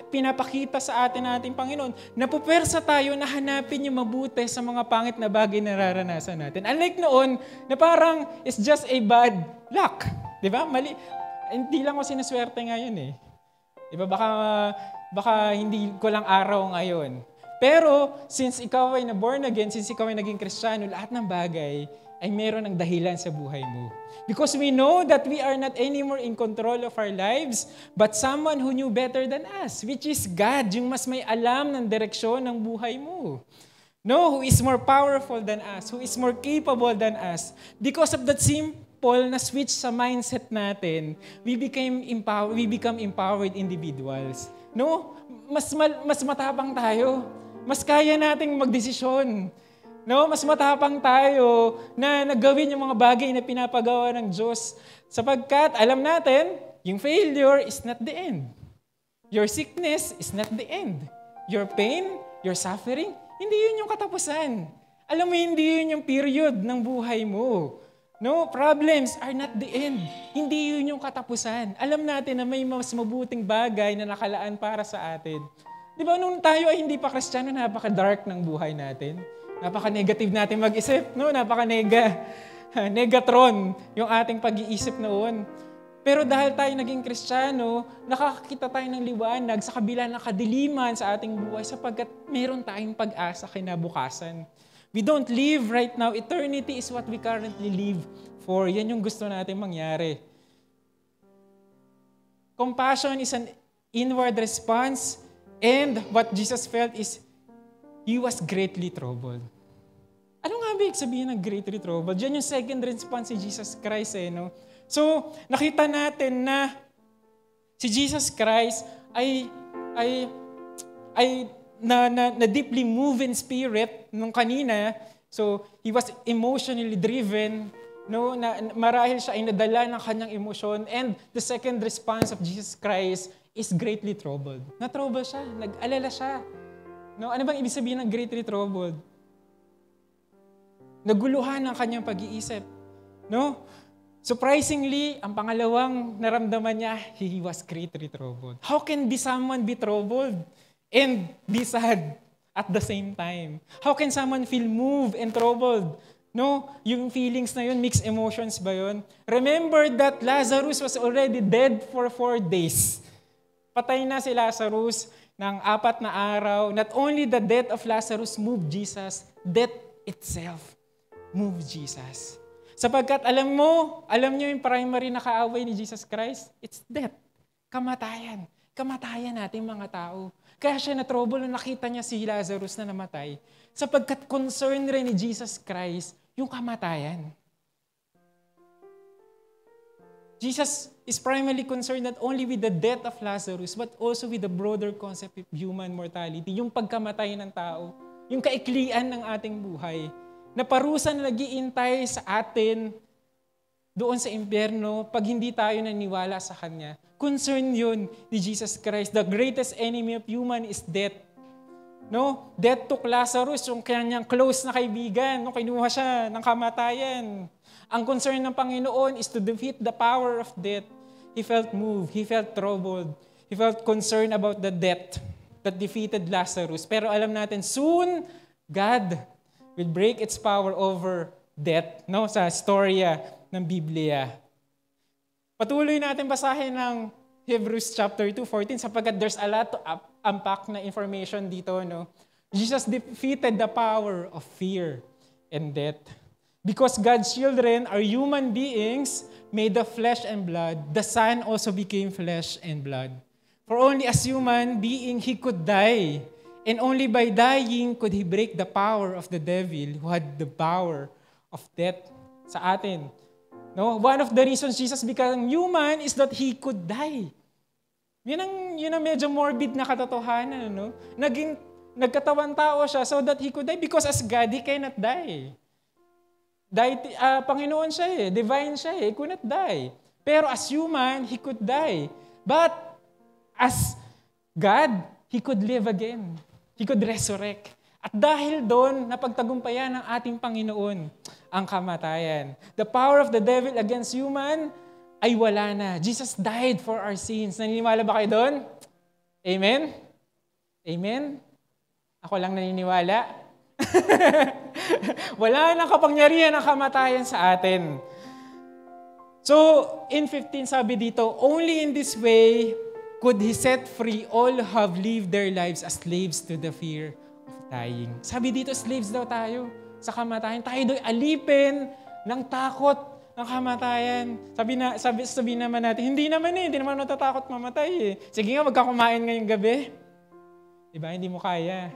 pinapakita sa atin nating Panginoon. Napupersa tayo na hanapin yung mabuti sa mga pangit na bagay na nararanasan natin. Unlike noon, na parang it's just a bad luck. Diba? Mali. Hindi lang ako sinaswerte ngayon Diba? Baka hindi ko lang araw ngayon. Pero, since ikaw ay na-born again, since ikaw ay naging Kristiyano, lahat ng bagay ay meron ng dahilan sa buhay mo. Because we know that we are not anymore in control of our lives, but someone who knew better than us, which is God, yung mas may alam ng direksyon ng buhay mo. No, who is more powerful than us, who is more capable than us. Because of that simple na switch sa mindset natin, we become empowered individuals. No, mas matapang tayo. Mas kaya nating magdesisyon. No, mas matapang tayo na nagawin yung mga bagay na pinapagawa ng Diyos. Sapagkat alam natin, yung failure is not the end. Your sickness is not the end. Your pain, your suffering, hindi yun yung katapusan. Alam mo, hindi yun yung period ng buhay mo. No, problems are not the end. Hindi yun yung katapusan. Alam natin na may mas mabuting bagay na nakalaan para sa atin. Di ba, nung tayo ay hindi pa Kristiyano, napaka-dark ng buhay natin. Napaka-negative natin mag-isip, no? Negatron yung ating pag-iisip noon. Pero dahil tayo naging Kristiyano, nakakakita tayo ng liwanag sa kabila ng kadiliman sa ating buhay sapagkat meron tayong pag-asa kinabukasan. We don't live right now. Eternity is what we currently live for. Yan yung gusto natin mangyari. Compassion is an inward response, and what Jesus felt is He was greatly troubled. Ano nga ba sabihin ng greatly troubled? Diyan yung second response si Jesus Christ no? So, nakita natin na si Jesus Christ ay na deeply moved in spirit nung kanina. So, He was emotionally driven. No? Marahil siya ay nadala ng kanyang emosyon. And the second response of Jesus Christ is greatly troubled. Na-trouble siya, nag-alala siya. No, ano bang ibig sabihin ng greatly troubled? Naguluhan ang kanyang pag-iisip. No? Surprisingly, ang pangalawang naramdaman niya, he was greatly troubled. How can someone be troubled and be sad at the same time? How can someone feel moved and troubled? No, yung feelings na yun, mixed emotions ba yun? Remember that Lazarus was already dead for 4 days. Patay na si Lazarus ng 4 na araw. Not only the death of Lazarus moved Jesus, death itself moved Jesus. Sapagkat alam niyo yung primary na kaaway ni Jesus Christ? It's death. Kamatayan. Kamatayan natin mga tao. Kaya siya na-trouble nung nakita niya si Lazarus na namatay. Sapagkat concern rin ni Jesus Christ yung kamatayan. Jesus is primarily concerned not only with the death of Lazarus, but also with the broader concept of human mortality, yung pagkamatay ng tao, yung kaiklian ng ating buhay, na parusa na nag-iintay sa atin doon sa impyerno pag hindi tayo naniwala sa Kanya. Concern yun ni Jesus Christ. The greatest enemy of human is death. No? Death took Lazarus, yung kanyang close na kaibigan, no? Kinuha siya ng kamatayan. Ang concern ng Panginoon is to defeat the power of death. He felt moved. He felt troubled. He felt concerned about the death that defeated Lazarus. Pero alam natin, soon, God will break its power over death. No? Sa storya ng Biblia. Patuloy natin basahin ng Hebrews chapter 2:14 sapagkat there's a lot to unpack na information dito. No? Jesus defeated the power of fear and death. Because God's children are human beings made of flesh and blood, the Son also became flesh and blood. For only as human being He could die, and only by dying could He break the power of the devil who had the power of death sa atin. No? One of the reasons Jesus became human is that He could die. Yun ang medyo morbid na katotohanan. No? Nagkatawan tao siya so that He could die because as God, He cannot die. Panginoon siya divine siya He could not die. Pero as human, He could die. But as God, He could live again. He could resurrect. At dahil doon, napagtagumpayan ng ating Panginoon ang kamatayan. The power of the devil against human ay wala na. Jesus died for our sins. Naniniwala ba kayo doon? Amen? Amen? Ako lang naniniwala. Wala nang kapangyarihan ng kamatayan sa atin. So, in 15 sabi dito, only in this way could He set free all who have lived their lives as slaves to the fear of dying. Sabi dito, slaves daw tayo sa kamatayan. Tayo do'y alipin ng takot ng kamatayan. Sabi naman natin, hindi naman natatakot mamatay Sige nga, wag ka kumain ngayong gabi. Diba, hindi mo kaya.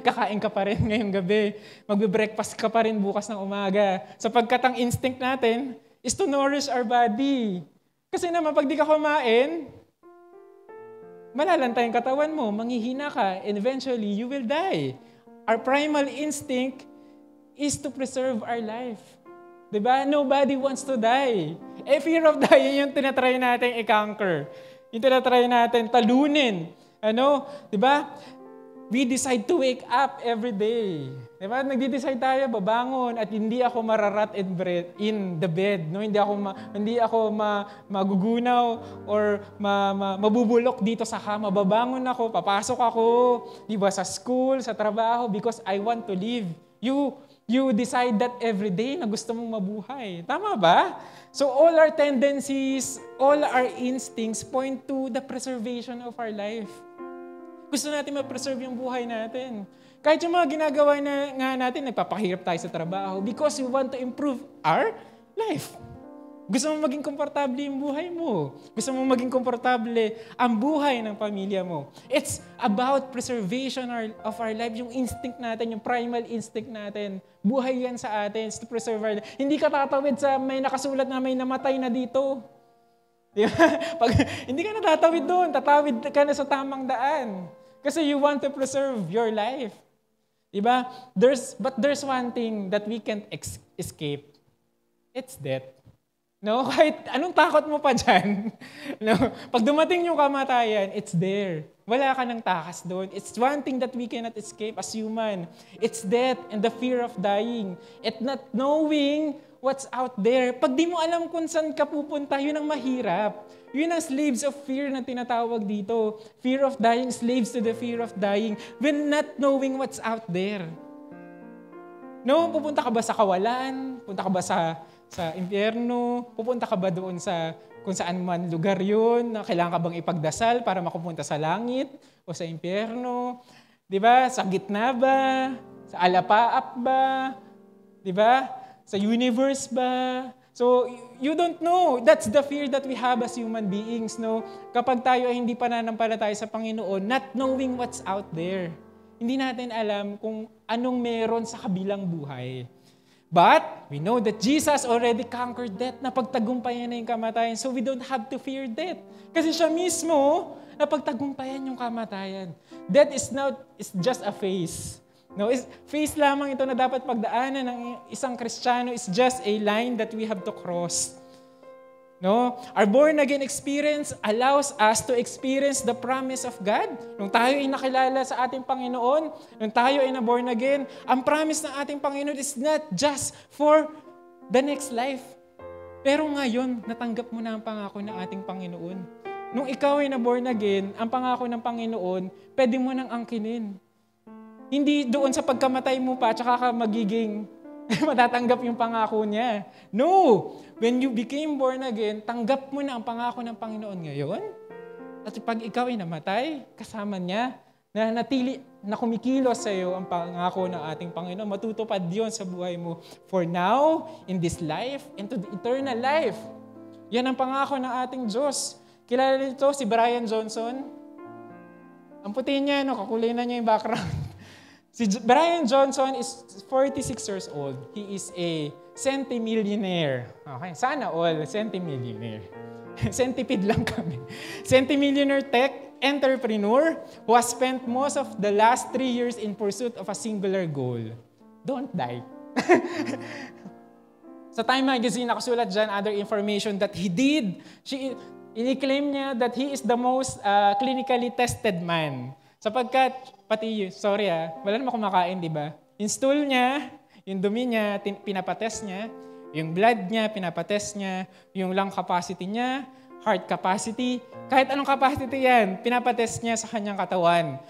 Kakain ka pa rin ngayong gabi. Magbe-breakfast ka pa rin bukas ng umaga. Sapagkat ang instinct natin is to nourish our body. Kasi naman, pag di ka kumain, malalantay ang katawan mo, manghihina ka, and eventually, you will die. Our primal instinct is to preserve our life. Diba? Nobody wants to die. Fear of dying yung tinatry natin i-conquer. Yung tinatry natin talunin. Diba? We decide to wake up every day. Diba? Nagdi-decide tayo, babangon, at hindi ako mararat in the bed. No? Hindi ako magugunaw or mabubulok dito sa kama. Babangon ako, papasok ako, diba, sa school, sa trabaho, because I want to live. You decide that every day na gusto mong mabuhay. Tama ba? So all our tendencies, all our instincts point to the preservation of our life. Gusto natin ma-preserve yung buhay natin. Kahit yung mga ginagawa nga natin, nagpapahirap tayo sa trabaho because we want to improve our life. Gusto mo maging komportable yung buhay mo. Gusto mo maging komportable ang buhay ng pamilya mo. It's about preservation of our life. Yung instinct natin, yung primal instinct natin. Buhay yan sa atin. It's to preserve our life. Hindi ka tatawid sa may nakasulat na may namatay na dito. Diba? Hindi ka natatawid doon. Tatawid ka na sa tamang daan. Kasi you want to preserve your life. Diba? But there's one thing that we can't escape. It's death. No, kahit anong takot mo pa dyan. No, pag dumating yung kamatayan, it's there. Wala ka ng takas doon. It's one thing that we cannot escape as human. It's death and the fear of dying. At not knowing what's out there. Pag di mo alam kung saan ka pupunta, yun ang mahirap. Yun ang slaves of fear na tinatawag dito. Fear of dying, slaves to the fear of dying. When not knowing what's out there. No, pupunta ka ba sa kawalan? Punta ka ba sa impyerno? Pupunta ka ba doon sa kung saan man lugar yun na kailangan ka bang ipagdasal para makapunta sa langit o sa impyerno? Diba? Sa gitna ba? Sa alapaap ba? Diba? Sa universe ba? So, you don't know. That's the fear that we have as human beings. No? Kapag tayo ay hindi pananampalataya sa Panginoon, not knowing what's out there. Hindi natin alam kung anong meron sa kabilang buhay. But we know that Jesus already conquered death, napagtagumpayan na yung kamatayan, so we don't have to fear death. Kasi siya mismo, napagtagumpayan yung kamatayan. Death is just a phase. No, phase lamang ito na dapat pagdaanan ng isang Kristiyano. Is just a line that we have to cross. No? Our born-again experience allows us to experience the promise of God. Nung tayo ay nakilala sa ating Panginoon, nung tayo ay na-born again, ang promise ng ating Panginoon is not just for the next life. Pero ngayon, natanggap mo na ang pangako ng ating Panginoon. Nung ikaw ay na-born again, ang pangako ng Panginoon, pwede mo nang angkinin. Hindi doon sa pagkamatay mo pa, tsaka ka magiging matatanggap yung pangako niya. No! When you became born again, tanggap mo na ang pangako ng Panginoon ngayon. At pag ikaw ay namatay, kasama niya, na natili, na kumikilos sa iyo ang pangako ng ating Panginoon, matutupad yun sa buhay mo. For now, in this life, into the eternal life. Yan ang pangako ng ating Diyos. Kilala nito si Brian Johnson. Ang puti niya, kakulay na niya yung background. Si Brian Johnson is 46 years old. He is a centimillionaire. Okay, sana all centimillionaire. Centipede lang kami. Centimillionaire tech entrepreneur who has spent most of the last 3 years in pursuit of a singular goal. Don't die. Sa Time Magazine, nakasulat dyan other information that he did. I-claim niya that he is the most clinically tested man. Sapagkat, wala naman kumakain, di ba? Yung stool niya, yung dumi niya, pinapatest niya, yung blood niya, pinapatest niya, yung lung capacity niya, heart capacity, kahit anong capacity yan, pinapatest niya sa kanyang katawan.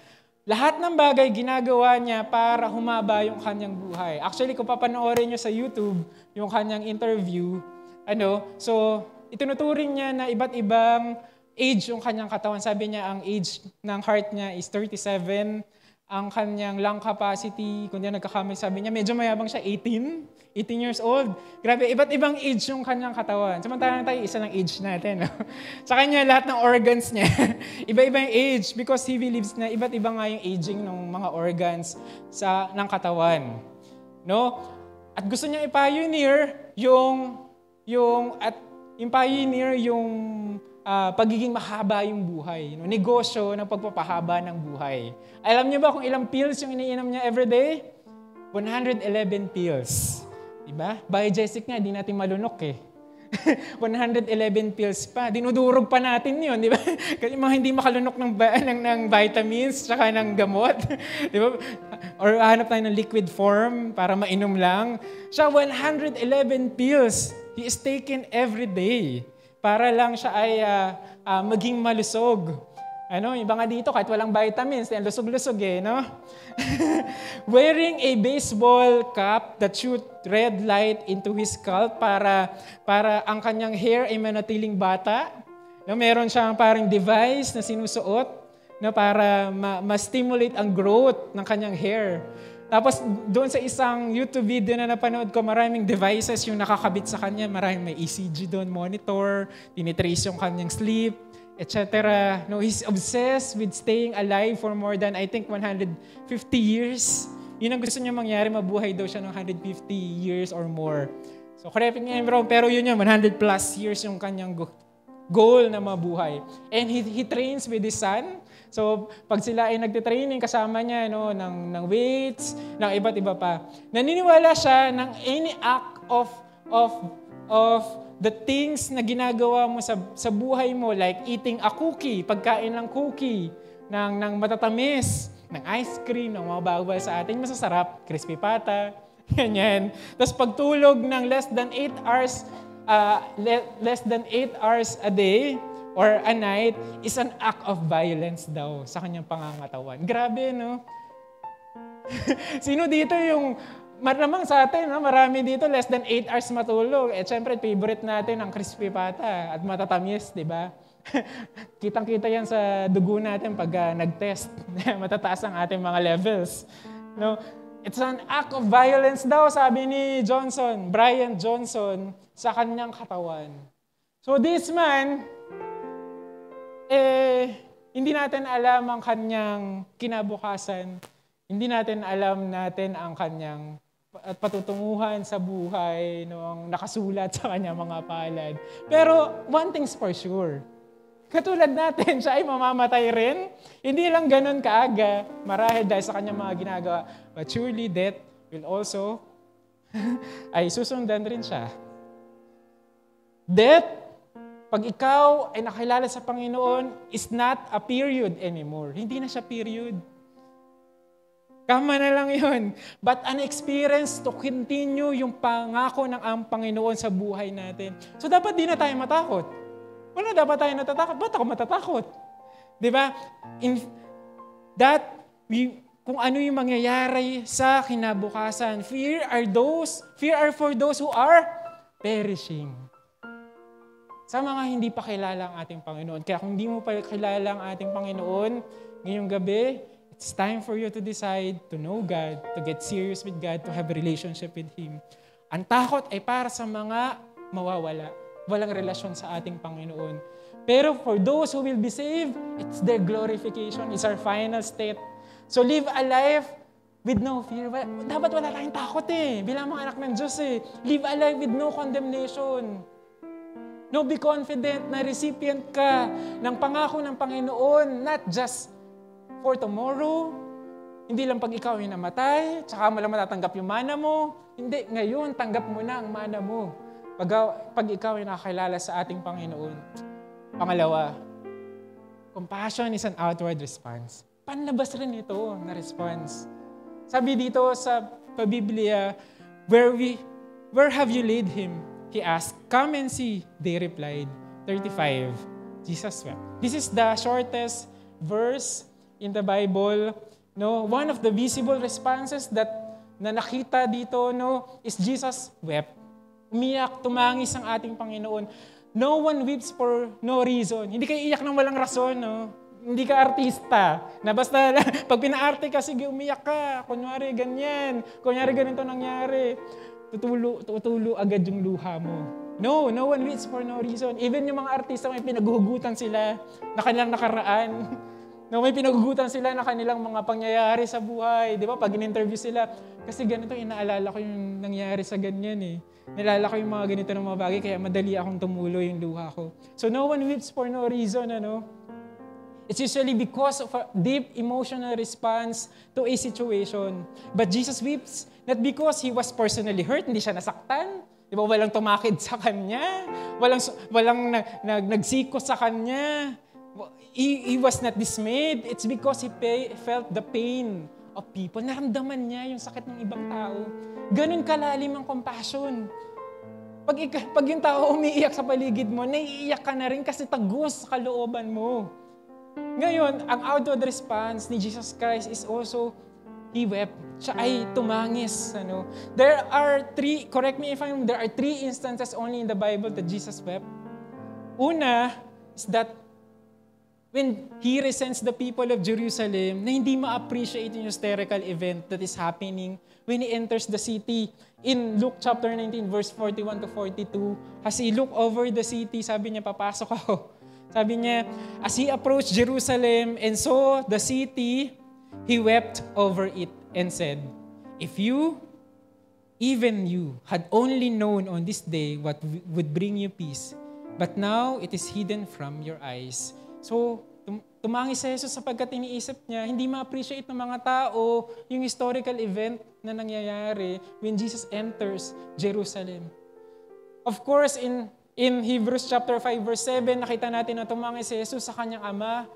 Lahat ng bagay ginagawa niya para humaba yung kanyang buhay. Actually, kung papanoorin niyo sa YouTube, yung kanyang interview, so itinuturing niya na iba't ibang age yung kanyang katawan. Sabi niya, ang age ng heart niya is 37. ang kanyang lung capacity, kung di nagkakamali, sabi niya, medyo mayabang siya, 18 years old. Grabe, iba't ibang age yung kanyang katawan. Samantalang tayo, isa ng age natin. No? Sa kanya, lahat ng organs niya, iba-iba yung age because he believes na iba't iba nga yung aging ng mga organs ng katawan. No? At gusto niya i-pioneer yung pagiging mahaba yung buhay. No? Negosyo ng pagpapahaba ng buhay. Alam niyo ba kung ilang pills yung iniinom niya everyday? 111 pills. Diba? Biogesic nga, di natin malunok eh. 111 pills pa. Dinudurog pa natin yun, di ba? Kasi mga hindi makalunok ng vitamins tsaka ng gamot. Di ba? Or hanap tayo ng liquid form para mainom lang. Siya, 111 pills. He is taken every day. Para lang siya ay maging malusog. Yung iba nga dito, kahit walang vitamins, lusog-lusog eh, no? Wearing a baseball cap that shoot red light into his scalp para ang kanyang hair ay manatiling bata. No, meron siyang parang device na sinusuot para ma-stimulate ang growth ng kanyang hair. Tapos doon sa isang YouTube video na napanood ko, maraming devices yung nakakabit sa kanya. Maraming may ECG doon, monitor, tinitrace yung kanyang sleep, etc. No, he's obsessed with staying alive for more than, I think, 150 years. Yun ang gusto niya mangyari, mabuhay daw siya ng 150 years or more. So correct me if I'm wrong, pero yun 100 plus years yung kanyang goal na mabuhay. And he trains with his son. So, pag sila ay nagtitraining, kasama niya ng weights, ng iba't iba pa. Naniniwala siya ng any act of the things na ginagawa mo sa buhay mo, like eating a cookie, pagkain ng cookie, ng matatamis, ng ice cream, ng mga bawal sa atin, masasarap, crispy pata, ganyan. Tapos pagtulog ng less than 8 hours a day, or a night, is an act of violence daw sa kanyang pangangatawan. Grabe, no? Sino dito yung, maramang sa atin, no? Marami dito, less than 8 hours matulog. Siyempre, favorite natin ang crispy pata at matatamis, di ba? Kitang-kita yan sa dugo natin pag nag-test. Matataas ang ating mga levels. No? It's an act of violence daw, sabi ni Brian Johnson, sa kanyang katawan. So this man, hindi natin alam ang kanyang kinabukasan. Hindi natin alam ang kanyang patutunguhan sa buhay, ang nakasulat sa kanyang mga palad. Pero one thing's for sure. Katulad natin, siya ay mamamatay rin. Hindi lang ganun kaaga, marahil dahil sa kanyang mga ginagawa. But surely death will also ay susundan rin siya. Death, pag ikaw ay nakilala sa Panginoon, is not a period anymore. Hindi na siya period. Kama na lang yun. But an experience to continue yung pangako ng ang Panginoon sa buhay natin. So dapat di na tayo matakot. Wala dapat tayo natatakot. Ba't ako matatakot? Diba? Kung ano yung mangyayari sa kinabukasan. Fear are for those who are perishing. Sa mga hindi pa kilala ang ating Panginoon. Kaya kung hindi mo pa kilala ang ating Panginoon, ngayong gabi, it's time for you to decide to know God, to get serious with God, to have a relationship with Him. Ang takot ay para sa mga mawawala. Walang relasyon sa ating Panginoon. Pero for those who will be saved, it's their glorification. It's our final state. So live a life with no fear. Dapat wala tayong takot bilang mga anak ng Diyos Live a life with no condemnation. No, be confident na recipient ka ng pangako ng Panginoon, not just for tomorrow, hindi lang pag ikaw ay namatay, tsaka mo lang matatanggap yung mana mo. Hindi, ngayon, tanggap mo na ang mana mo. Pag ikaw ay nakakilala sa ating Panginoon. Pangalawa, compassion is an outward response. Panlabas rin ito na response. Sabi dito sa Biblia, where have you laid him? He asked, come and see. They replied, 35. Jesus wept. This is the shortest verse in the Bible. No, one of the visible responses na nakita dito is Jesus wept. Umiyak, tumangis ang ating Panginoon. No one weeps for no reason. Hindi kayo iyak ng walang rason. hindi ka artista. Na basta pag pinaarte ka, sige umiyak ka. Kunyari ganyan. Kunyari ganito nangyari. Tutulo agad yung luha mo. No one weeps for no reason. Even yung mga artista, may pinaghuhugutan sila na kanilang nakaraan. No, may pinaghugutan sila na kanilang mga pangyayari sa buhay. Di ba? Pag in-interview sila, kasi ganito, inaalala ko yung nangyari sa ganyan eh. Nalala ko yung mga ganito ng mga bagay, kaya madali akong tumulo yung luha ko. So no one weeps for no reason, ano? It's usually because of a deep emotional response to a situation. But Jesus weeps not because He was personally hurt, hindi siya nasaktan. Di ba? Walang tumakid sa Kanya. Walang nagsikos sa Kanya. He was not dismayed. It's because He felt the pain of people. Naramdaman niya yung sakit ng ibang tao. Ganun kalalim ang compassion. Pag yung tao umiiyak sa paligid mo, naiiyak ka na rin kasi tagos sa kalooban mo. Ngayon, ang outward response ni Jesus Christ is also, He wept. Siya ay tumangis. Ano? There are three instances only in the Bible that Jesus wept. Una is that when He resents the people of Jerusalem na hindi ma-appreciate yung historical event that is happening when He enters the city. In Luke chapter 19, verse 41 to 42, as He looked over the city, sabi niya, papasok ako. Sabi niya, as He approached Jerusalem and saw the city, He wept over it and said, if you, even you, had only known on this day what would bring you peace, but now it is hidden from your eyes. So, tumangis si Jesus sapagkat iniisip niya, hindi ma-appreciate ng mga tao yung historical event na nangyayari when Jesus enters Jerusalem. Of course, in Hebrews chapter 5 verse 7, nakita natin na tumangis si Jesus sa kanyang ama.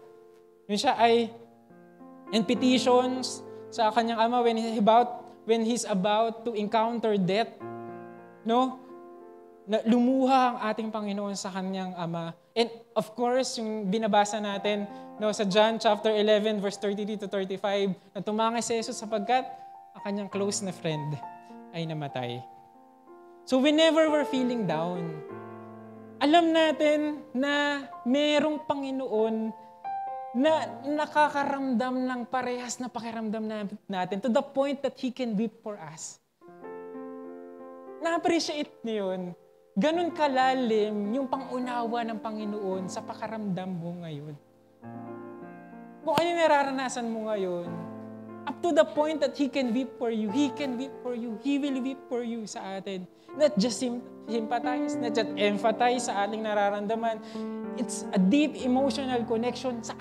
Yun siya ay in petitions sa kanyang ama when he's about to encounter death. No? Na lumuha ang ating Panginoon sa kanyang ama. And of course, yung binabasa natin sa John chapter 11 verse 33 to 35, na tumangis si Jesus sapagkat ang kanyang close na friend ay namatay. So whenever we're feeling down, alam natin na merong Panginoon na nakakaramdam ng parehas na pakiramdam natin to the point that He can weep for us. Na-appreciate niyo yun. Ganun kalalim yung pangunawa ng Panginoon sa pakaramdam mo ngayon. Kung ano yung nararanasan mo ngayon, up to the point that He can weep for you, He can weep for you, He will weep for you sa atin. Not just sympathize, not just empathize sa ating nararamdaman. It's a deep emotional connection sa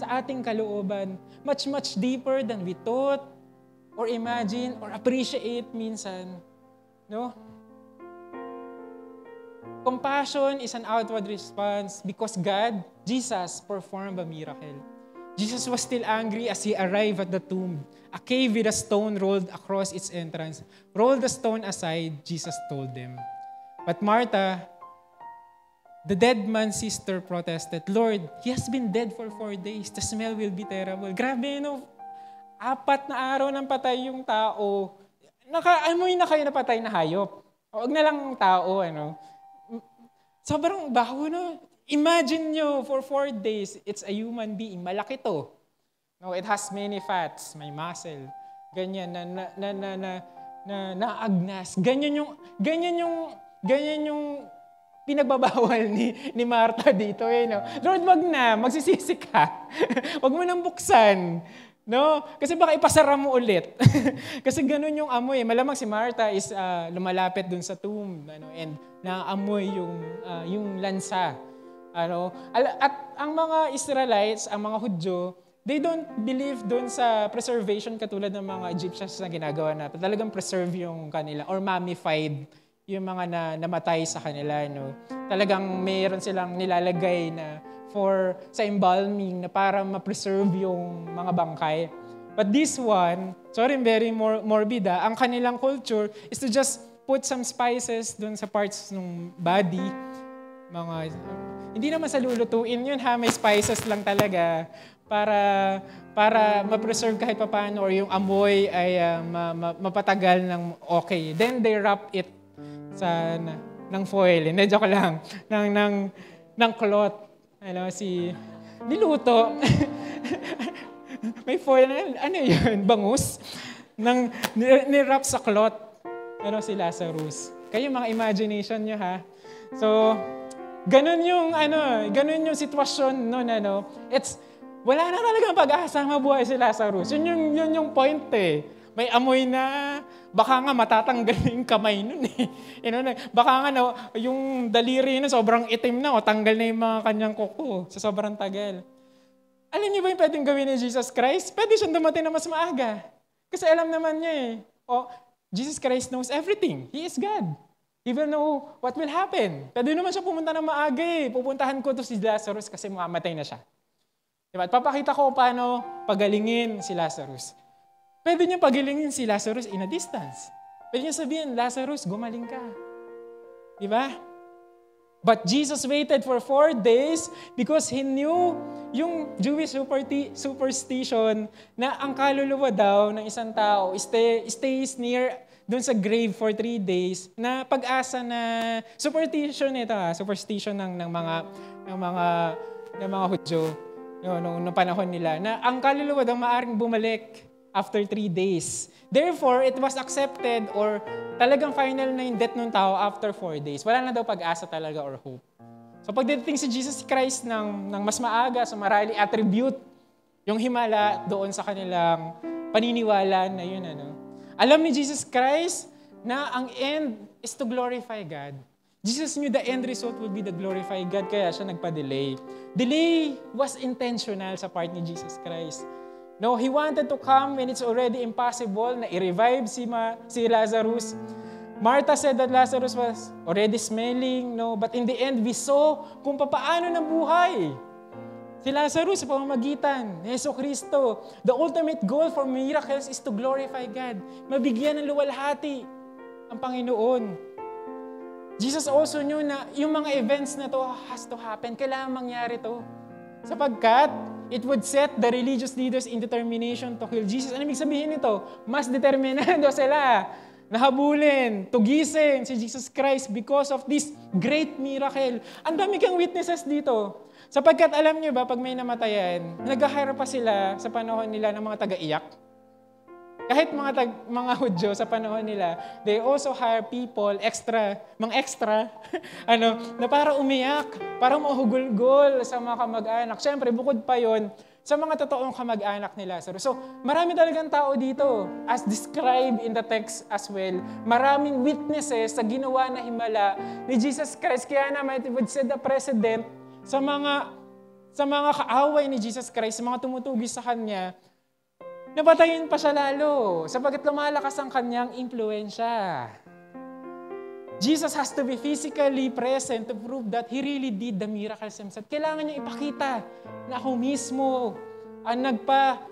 ating kalooban. Much, much deeper than we thought, or imagine, or appreciate minsan. No? Compassion is an outward response because God, Jesus, performed a miracle. Jesus was still angry as He arrived at the tomb, a cave with a stone rolled across its entrance. Roll the stone aside, Jesus told them. But Martha, the dead man's sister, protested, Lord, he has been dead for 4 days. The smell will be terrible. Grabe, no? 4 na araw nang patay yung tao. Amoy na kayo na patay na hayop. Huwag na lang tao, ano? Sobrang baho, no? Imagine nyo, for 4 days, it's a human being. Malaki to. No, it has many fats, may muscle. Ganyan na agnas. Ganyan yung pinagbabawal ni Martha dito. No? Lord, wag na, magsisisi ka. Wag mo nang buksan. No? Kasi baka ipasara mo ulit. Kasi ganun yung amoy. Malamang si Martha is lumalapit dun sa tomb. And naamoy yung lansa. At ang mga Israelites, ang mga Hudyo, they don't believe doon sa preservation katulad ng mga Egyptians na ginagawa natin. Talagang preserve yung kanila or mummified yung mga namatay sa kanila. No? Talagang mayroon silang nilalagay na sa embalming na para ma-preserve yung mga bangkay. But this one, sorry, very morbid, ang kanilang culture is to just put some spices doon sa parts ng body. Hindi naman sa lulutuin yun ha, may spices lang talaga para ma-preserve kahit papaano or yung amoy ay mapatagal ng okay. Then they wrap it ng foil. Hindi, joke lang. Ng cloth. niluto. May foil na, ano yun, bangus, nirap sa cloth, si Lazarus. Kayo mga imagination nyo ha. So, ganun yung sitwasyon noon, wala na talagang pag-asa mabuhay si Lazarus. Yun yung point eh. May amoy na, baka nga matatanggal yung kamay nun eh. Baka nga yung daliri na sobrang itim na o tanggal na yung mga kanyang kuko sa sobrang tagal. Alam niyo ba yung pwedeng gawin ni Jesus Christ? Pwede siyang dumating na mas maaga. Kasi alam naman niya eh. Jesus Christ knows everything. He is God. He will know what will happen. Pwede naman siya pumunta ng maaga eh. Pupuntahan ko to si Lazarus kasi mamamatay na siya. Diba? At papakita ko paano pagalingin si Lazarus. Pwede niya pagalingin si Lazarus in a distance. Pwede niya sabihin, Lazarus, gumaling ka. Diba? But Jesus waited for 4 days because He knew yung Jewish superstition na ang kaluluwa daw ng isang tao stays near doon sa grave for 3 days na pag-asa na superstition ng mga Hudyo noong panahon nila na ang kaluluwa daw maaring bumalik after 3 days. Therefore, it was accepted or talagang final na yung death ng tao after 4 days. Wala na daw pag-asa talaga or hope. So pagdating si Jesus Christ ng mas maaga, so marahil attribute yung himala doon sa kanilang paniniwala na yun. Alam ni Jesus Christ na ang end is to glorify God. Jesus knew the end result would be the glorify God, kaya siya nagpa-delay. Delay was intentional sa part ni Jesus Christ. No, He wanted to come when it's already impossible na i-revive si Lazarus. Martha said that Lazarus was already smelling, but in the end, we saw kung paano nabuhay si Lazarus sa pamamagitan ni Jesucristo. The ultimate goal for miracles is to glorify God. Mabigyan ng luwalhati ang Panginoon. Jesus also knew na yung mga events na to has to happen. Kailangan mangyari to. Sapagkat it would set the religious leaders in determination to kill Jesus. Ano ibig sabihin nito? Mas determinado sila nahabulin, tugisin si Jesus Christ because of this great miracle. Ang dami kang witnesses dito. Sapagkat alam niyo ba, pag may namatayan, nag-hire pa sila sa panahon nila ng mga taga-iyak. Kahit mga Hudyo sa panahon nila, they also hire people, mga extra, na para umiyak, para mahugulgol sa mga kamag-anak. Siyempre, bukod pa yon sa mga totoong kamag-anak ni Lazarus. So, marami talagang tao dito, as described in the text as well. Maraming witnesses sa ginawa na himala ni Jesus Christ. Kaya naman, it would set the precedent sa mga kaaway ni Jesus Christ, sa mga tumutugis sa Kanya, napatayin pa siya lalo, sapagkat lumalakas ang Kanyang impluensya. Jesus has to be physically present to prove that He really did the miracles Himself. Kailangan niya ipakita na ako mismo ang nagpabuhay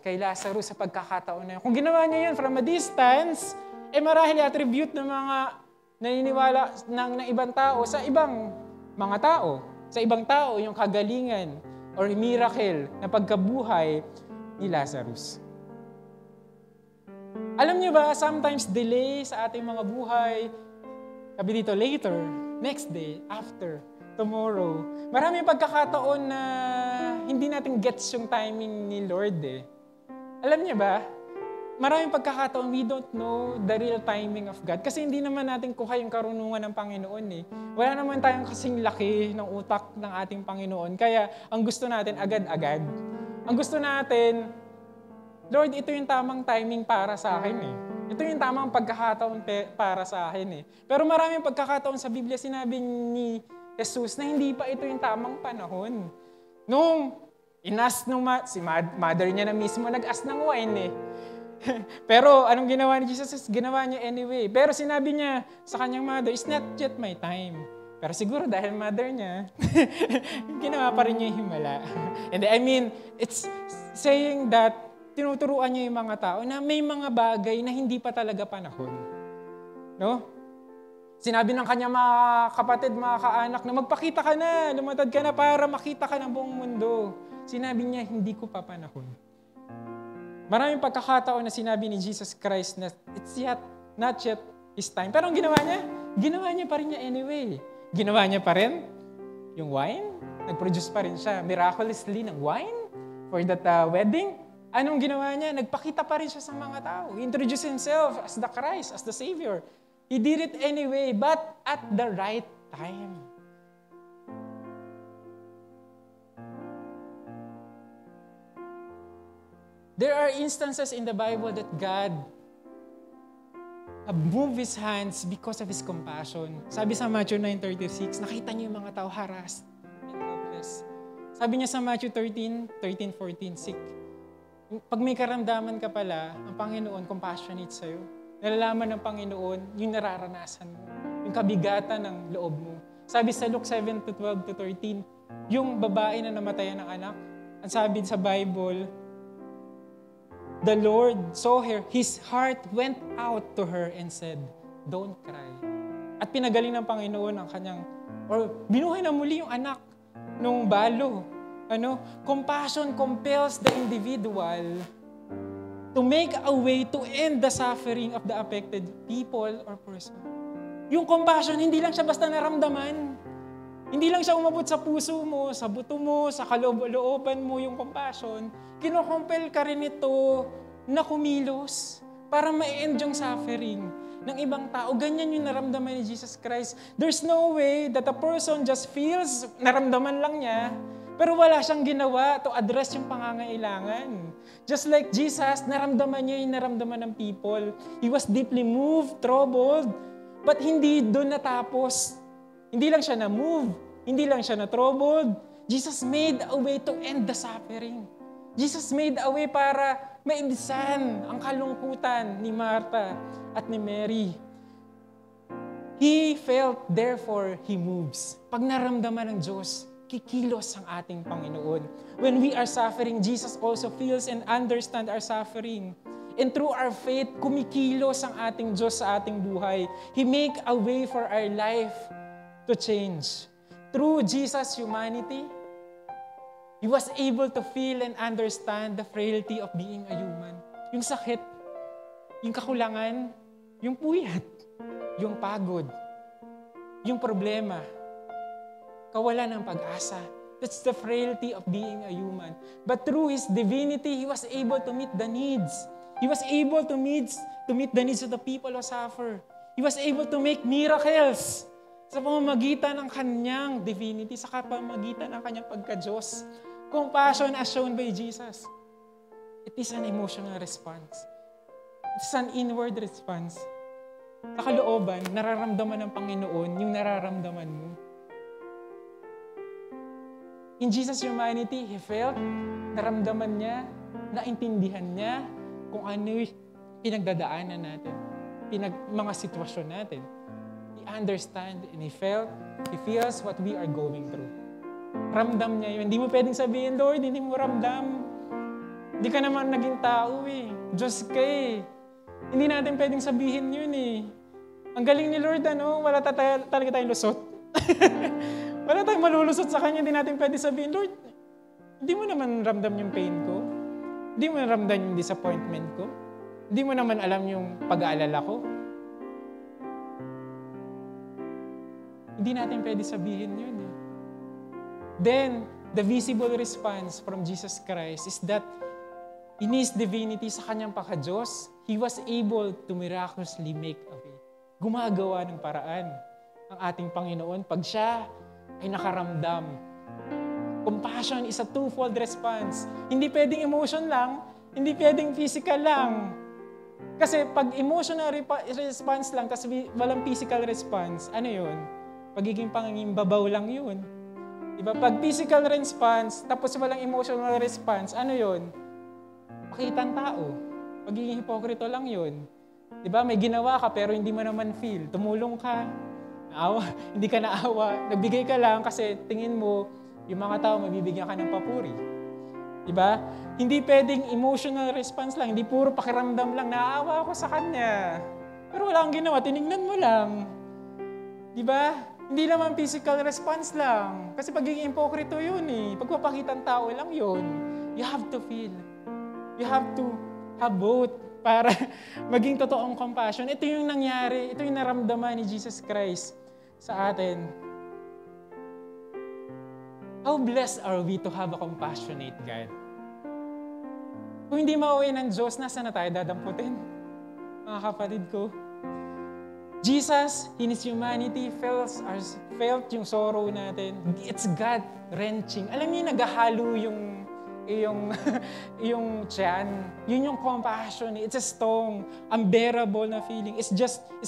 kay Lazarus sa pagkakataon na yun. Kung ginawa niya yun from a distance, marahil attribute ng mga naniniwala ng ibang tao sa ibang mga tao. Sa ibang tao, yung kagalingan or miracle na pagkabuhay ni Lazarus. Alam niyo ba, sometimes delay sa ating mga buhay, sabi dito, later, next day, after, tomorrow. Maraming pagkakataon na hindi natin gets yung timing ni Lord eh. Alam niyo ba, maraming pagkakataon we don't know the real timing of God kasi hindi naman natin kuha yung karunungan ng Panginoon eh. Wala naman tayong kasing laki ng utak ng ating Panginoon. Kaya ang gusto natin agad-agad. Ang gusto natin, Lord, ito yung tamang timing para sa akin eh. Ito yung tamang pagkakataon para sa akin eh. Pero maraming pagkakataon sa Biblia sinabi ni Jesus na hindi pa ito yung tamang panahon. Nung si mother niya na mismo nag-ask ng wine eh. Pero anong ginawa ni Jesus? Ginawa niya anyway. Pero sinabi niya sa kanyang mother, it's not yet my time. Pero siguro dahil mother niya, ginawa pa rin niya yung himala. And I mean, it's saying that tinuturuan niya yung mga tao na may mga bagay na hindi pa talaga panahon. No? Sinabi ng kanyang mga kapatid, mga kaanak, na magpakita ka na, lumatad ka na para makita ka ng buong mundo. Sinabi niya, hindi ko pa panahon. Maraming pagkakataon na sinabi ni Jesus Christ na it's not yet His time. Pero ang ginawa niya? Ginawa niya pa rin niya anyway. Ginawa niya pa rin yung wine, nag-produce pa rin siya miraculously ng wine for that wedding. Anong ginawa niya? Nagpakita pa rin siya sa mga tao. He introduced himself as the Christ, as the Savior. He did it anyway, but at the right time. There are instances in the Bible that God moved His hands because of His compassion. Sabi sa Matthew 9:36, nakita niyo yung mga tao harassed and helpless. Sabi niya sa Matthew 13:14, sick. Pag may karamdaman ka pala, ang Panginoon compassionate sa'yo. Nalalaman ng Panginoon yung nararanasan mo, yung kabigatan ng loob mo. Sabi sa Luke 7:12-13, yung babae na namatayan ng anak, ang sabi sa Bible, the Lord saw her, His heart went out to her and said, don't cry. At pinagaling ng Panginoon ang kanyang, or binuhay na muli yung anak nung balo. Compassion compels the individual to make a way to end the suffering of the affected people or person. Yung compassion, hindi lang siya basta naramdaman. Hindi lang siya umabot sa puso mo, sa buto mo, sa kalooban mo yung compassion. Kinokompel ka rin ito na kumilos para ma-end yung suffering ng ibang tao. Ganyan yung naramdaman ni Jesus Christ. There's no way that a person just feels, naramdaman lang niya, pero wala siyang ginawa to address yung pangangailangan. Just like Jesus, naramdaman niya yung naramdaman ng people. He was deeply moved, troubled, but hindi doon natapos. Hindi lang siya na-move, hindi lang siya na-troubled. Jesus made a way to end the suffering. Jesus made a way para maibsan ang kalungkutan ni Martha at ni Mary. He felt, therefore, He moves. Pag naramdaman ng Diyos, kikilos ang ating Panginoon. When we are suffering, Jesus also feels and understands our suffering. And through our faith, kumikilos ang ating Diyos sa ating buhay. He make a way for our life to change. Through Jesus' humanity, He was able to feel and understand the frailty of being a human. Yung sakit, yung kakulangan, yung puyat, yung pagod, yung problema, kawalan ng pag-asa. That's the frailty of being a human. But through His divinity, He was able to meet the needs. He was able to meet the needs of the people who suffer. He was able to make miracles sa pamamagitan ng Kanyang divinity, sa pamamagitan ng Kanyang pagka-Diyos. Compassion as shown by Jesus. It is an emotional response. It's an inward response. Sa kalooban, nararamdaman ng Panginoon yung nararamdaman mo. In Jesus' humanity, He felt, naramdaman niya, naintindihan niya kung ano yung pinagdadaanan natin, mga sitwasyon natin. He understands and He feels what we are going through. Ramdam niya yun. Hindi mo pwedeng sabihin, Lord, hindi mo ramdam. Hindi ka naman naging tao eh. Diyos ka eh. Hindi natin pwedeng sabihin yun eh. Ang galing ni Lord, wala talaga tayong lusot. Wala tayong malulusot sa Kanya, hindi natin pwede sabihin, Lord, hindi mo naman ramdam yung pain ko. Hindi mo ramdam yung disappointment ko. Hindi mo naman alam yung pag-aalala ko. Hindi natin pwede sabihin yun eh. Then, the visible response from Jesus Christ is that in His divinity, sa Kanyang pagka-Diyos, He was able to miraculously make a way. Gumagawa ng paraan ang ating Panginoon pag Siya ay nakaramdam. Compassion is a twofold response. Hindi pwedeng emotion lang, hindi pwedeng physical lang. Kasi pag emotional response lang, tapos walang physical response, ano yun? Pagiging pangingimbabaw lang yun. Diba? Pag physical response, tapos walang emotional response, ano yun? Pakitang tao. Pagiging hipokrito lang yun. Diba? May ginawa ka pero hindi mo naman feel. Tumulong ka, hindi ka naawa, nagbigay ka lang kasi tingin mo, yung mga tao mabibigyan ka ng papuri. Diba? Hindi pwedeng emotional response lang, hindi puro pakiramdam lang, naaawa ako sa kanya. Pero wala kang ginawa, tinignan mo lang. Diba? Hindi naman physical response lang. Kasi pagiging hipokrito yun eh. Pagpapakitang tao lang yun. You have to feel. You have to have both para maging totoong compassion. Ito yung nangyari, ito yung naramdaman ni Jesus Christ sa atin. How blessed are we to have a compassionate God? Kung hindi mauwi ng Diyos, nasa na tayo dadamputin? Mga kapatid ko. Jesus, in His humanity, felt yung sorrow natin. It's God-wrenching. Alam niyo, naghahalo yung tiyan. Yun yung compassion. It's a strong, unbearable na feeling. It's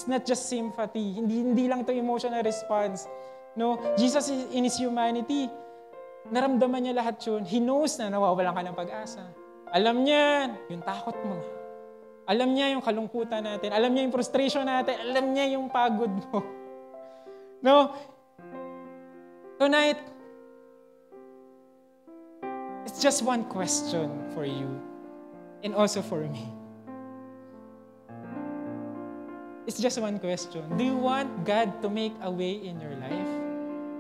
not just sympathy. Hindi lang to emotional response. No, Jesus in His humanity, naramdaman niya lahat yun. He knows na nawawalan ka ng pag-asa. Alam niya yung takot mo. Alam niya yung kalungkutan natin. Alam niya yung frustration natin. Alam niya yung pagod mo. No? Tonight, it's just one question for you and also for me. It's just one question. Do you want God to make a way in your life?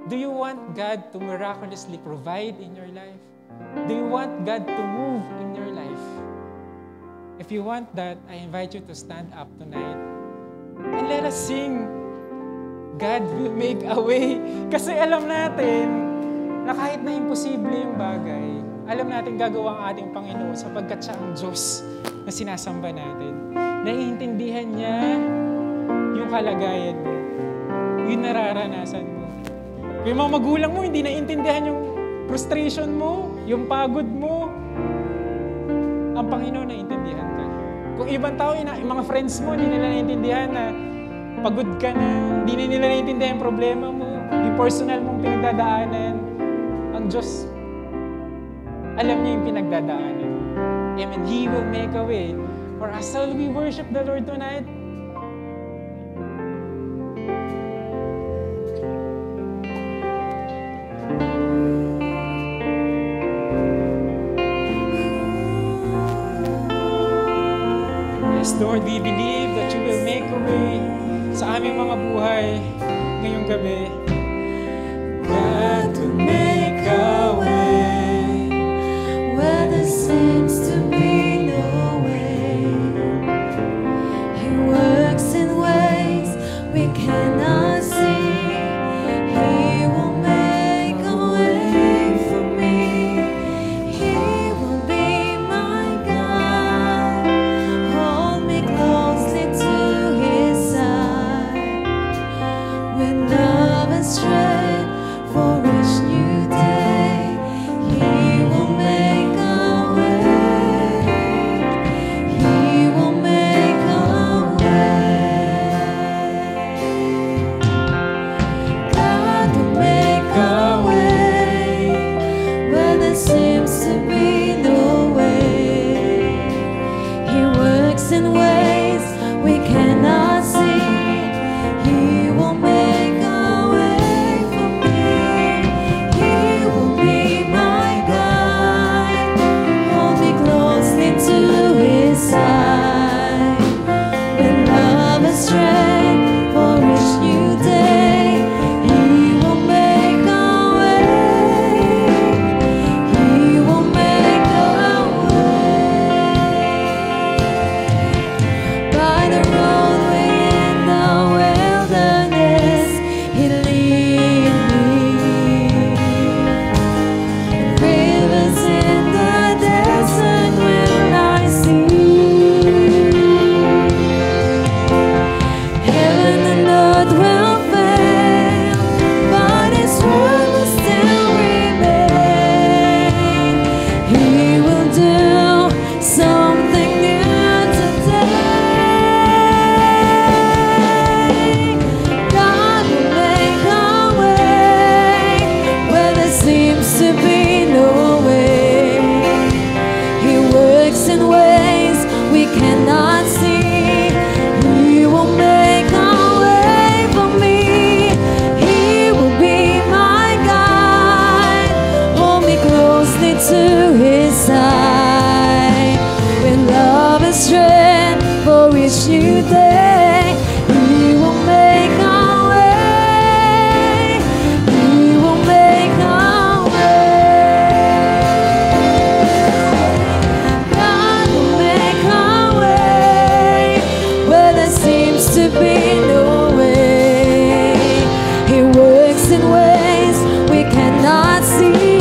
Do you want God to miraculously provide in your life? Do you want God to move in your life? If you want that, I invite you to stand up tonight and let us sing, God will make a way. Kasi alam natin na kahit na imposible yung bagay, alam natin gagawa ang ating Panginoon sapagkat siya ang Diyos na sinasamba natin. Naiintindihan niya yung kalagayan mo, yung nararanasan mo. Kung yung mga magulang mo, hindi naiintindihan yung frustration mo, yung pagod mo, ang Panginoon naiintindihan ka. Kung ibang tao, yung mga friends mo, hindi nila naiintindihan na pagod ka na, hindi nila naiintindihan yung problema mo, yung personal mong pinagdadaanan, ang Diyos, alam niya yung pinagdadaanan. Amen. He will make a way. For us, shall we worship the Lord tonight? Lord, we believe that you will make a way sa aming mga buhay ngayong gabi. God will make a way where there seems to be no way. He works in ways we cannot see. He will make a way for me. He will be my God. Hold me closely to His side. With love and strength for each new day, He will make a way. He will make a way. God will make a way where there seems to be no way. He works in ways we cannot see. He will make a way for me. He will be my guide. Hold me closely to His side. With love and strength for each new day, He will make a way. He will make a way. By the roadway in the wilderness, He lead me. Rivers in the desert will I see. Heaven and earth will fail, but His word will still remain. He will do something new today. God will make a way where there seems to be no way. He works in ways we cannot see. He will make a way for me. He will be my guide. Hold me closely to His side. With love and strength for each new day, He will make a way. He will make a way. God will make a way where there seems to be no way. He works in ways we cannot see.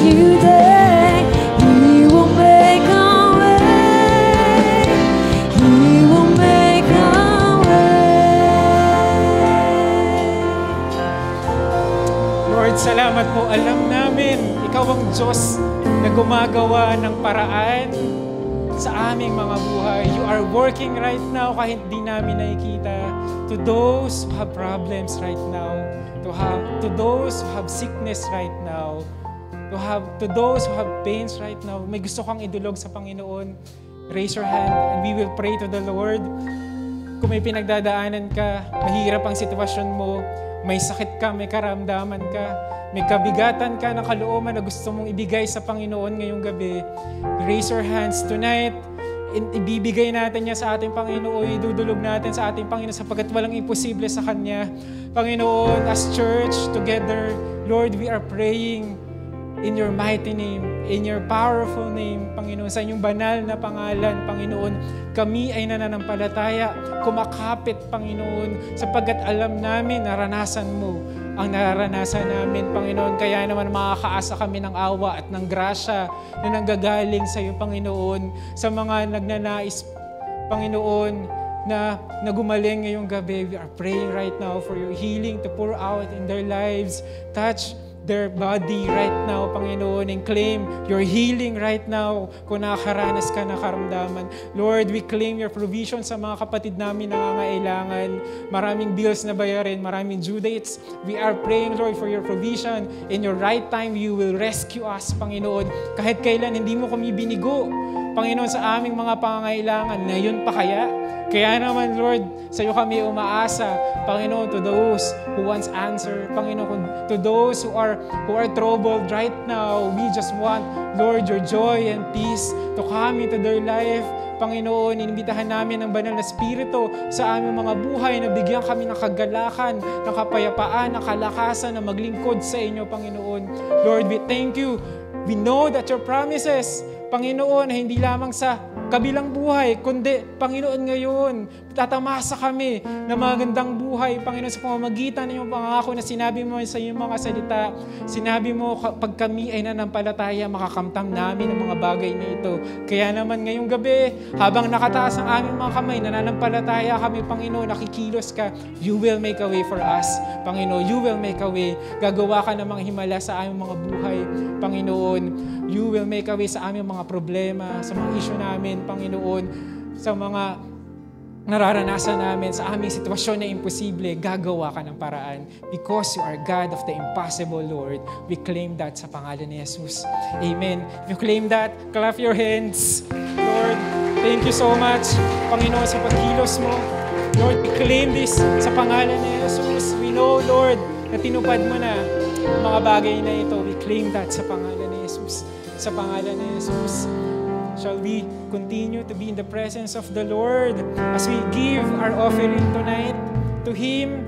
you day. He will make a way. He will make a way. Lord, salamat po. Alam namin, Ikaw ang Diyos na gumagawa ng paraan sa aming mga buhay. You are working right now kahit di namin nakikita. To those who have problems right now, to those who have sickness right now, to those who have pains right now, may gusto kang idulog sa Panginoon, raise your hand and we will pray to the Lord. Kung may pinagdadaanan ka, mahirap ang sitwasyon mo, may sakit ka, may karamdaman ka, may kabigatan ka ng kalooban na gusto mong ibigay sa Panginoon ngayong gabi, raise your hands tonight. Ibibigay natin niya sa ating Panginoon, idudulog natin sa ating Panginoon sapagkat walang imposible sa Kanya. Panginoon, as church, together, Lord, we are praying in your mighty name, in your powerful name, Panginoon, sa inyong banal na pangalan, Panginoon, kami ay nananampalataya, kumakapit, Panginoon, sapagkat alam namin, naranasan mo ang nararanasan namin, Panginoon. Kaya naman makakaasa kami ng awa at ng grasya na nanggagaling sa iyo, Panginoon, sa mga nagnanais, Panginoon, na gumaling ngayong gabi. We are praying right now for your healing to pour out in their lives. Touch their body right now, Panginoon, and claim your healing right now kung nakakaranas ka ng karamdaman. Lord, we claim your provision sa mga kapatid namin na nangangailangan. Maraming bills na bayarin, maraming due dates. We are praying, Lord, for your provision. In your right time, you will rescue us, Panginoon. Kahit kailan hindi mo kami binigo, Panginoon, sa aming mga pangangailangan. Ngayon pa kaya? Kaya naman, Lord, sa iyo kami umaasa, Panginoon, to those who wants answer, Panginoon, to those who are troubled right now, we just want, Lord, your joy and peace to come into their life. Panginoon, inimbitahan namin ang banal na Espiritu sa aming mga buhay na bigyan kami ng kagalakan, ng kapayapaan, ng kalakasan na maglingkod sa inyo, Panginoon. Lord, we thank you. We know that your promises, Panginoon, hindi lamang sa kabilang buhay, kundi, Panginoon, ngayon, tatamasa kami ng magandang buhay, Panginoon, sa pamamagitan ng iyong pangako na sinabi mo sa iyong mga salita. Sinabi mo, pag kami ay nanampalataya, makakamtam namin ang mga bagay na ito. Kaya naman ngayong gabi, habang nakataas ang aming mga kamay, nananampalataya kami, Panginoon, nakikilos ka, you will make a way for us. Panginoon, you will make a way. Gagawa ka ng mga himala sa aming mga buhay, Panginoon. You will make a way sa aming mga problema, sa mga issue namin, Panginoon, sa mga nararanasan namin, sa aming sitwasyon na imposible, gagawa ka ng paraan. Because you are God of the impossible, Lord. We claim that sa pangalan ni Jesus. Amen. If you claim that, clap your hands. Lord, thank you so much, Panginoon, sa pagkilos mo. Lord, we claim this sa pangalan ni Jesus. We know, Lord, na tinupad mo na ang mga bagay na ito. We claim that sa pangalan ni Jesus. Sa pangalan ni Jesus. Shall we continue to be in the presence of the Lord as we give our offering tonight to Him?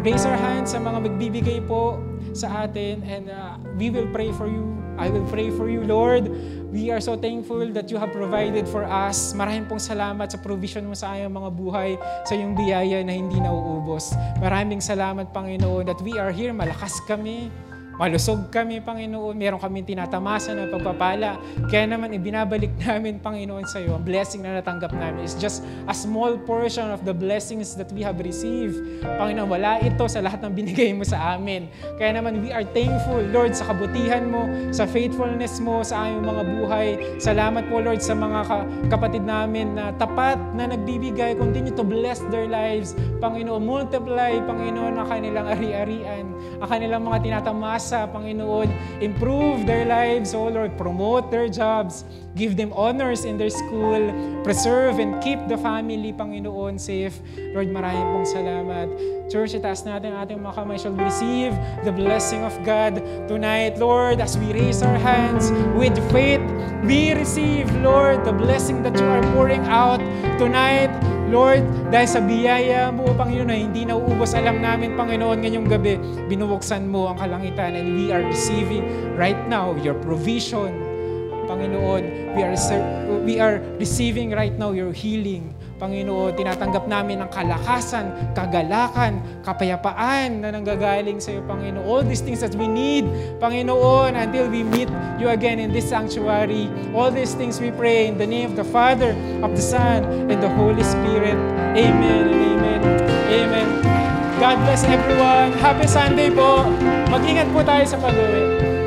Raise our hands sa mga magbibigay po sa atin and we will pray for you. I will pray for you, Lord. We are so thankful that you have provided for us. Maraming pong salamat sa provision mo sa aming mga buhay, sa iyong biyaya na hindi nauubos. Maraming salamat, Panginoon, that we are here. Malakas kami. Malusog kami, Panginoon. Meron kami tinatamasa na pagpapala. Kaya naman, ibinabalik namin, Panginoon, sa iyo. Ang blessing na natanggap namin is just a small portion of the blessings that we have received. Panginoon, wala ito sa lahat ng binigay mo sa amin. Kaya naman, we are thankful, Lord, sa kabutihan mo, sa faithfulness mo sa aming mga buhay. Salamat po, Lord, sa mga kapatid namin na tapat na nagbibigay. Continue to bless their lives. Panginoon, multiply, Panginoon, ang kanilang ari-arian, ang kanilang mga tinatamasa, Panginoon, improve their lives, oh Lord, promote their jobs, give them honors in their school, preserve and keep the family, Panginoon, safe. Lord, maraming pong salamat. Church, itaas natin ang ating mga kamay. Shall we receive the blessing of God tonight, Lord, as we raise our hands with faith. We receive, Lord, the blessing that you are pouring out tonight, Lord, dahil sa biyaya mo, Panginoon, na hindi nauubos. Alam namin, Panginoon, ngayong gabi, binubuksan mo ang kalangitan and we are receiving right now your provision. Panginoon, we are receiving right now your healing. Panginoon, tinatanggap namin ang kalakasan, kagalakan, kapayapaan na nanggagaling sa iyo, Panginoon. All these things that we need, Panginoon, until we meet you again in this sanctuary. All these things we pray in the name of the Father, of the Son, and the Holy Spirit. Amen and amen. Amen. God bless everyone. Happy Sunday po. Mag-ingat po tayo sa pag-uwi.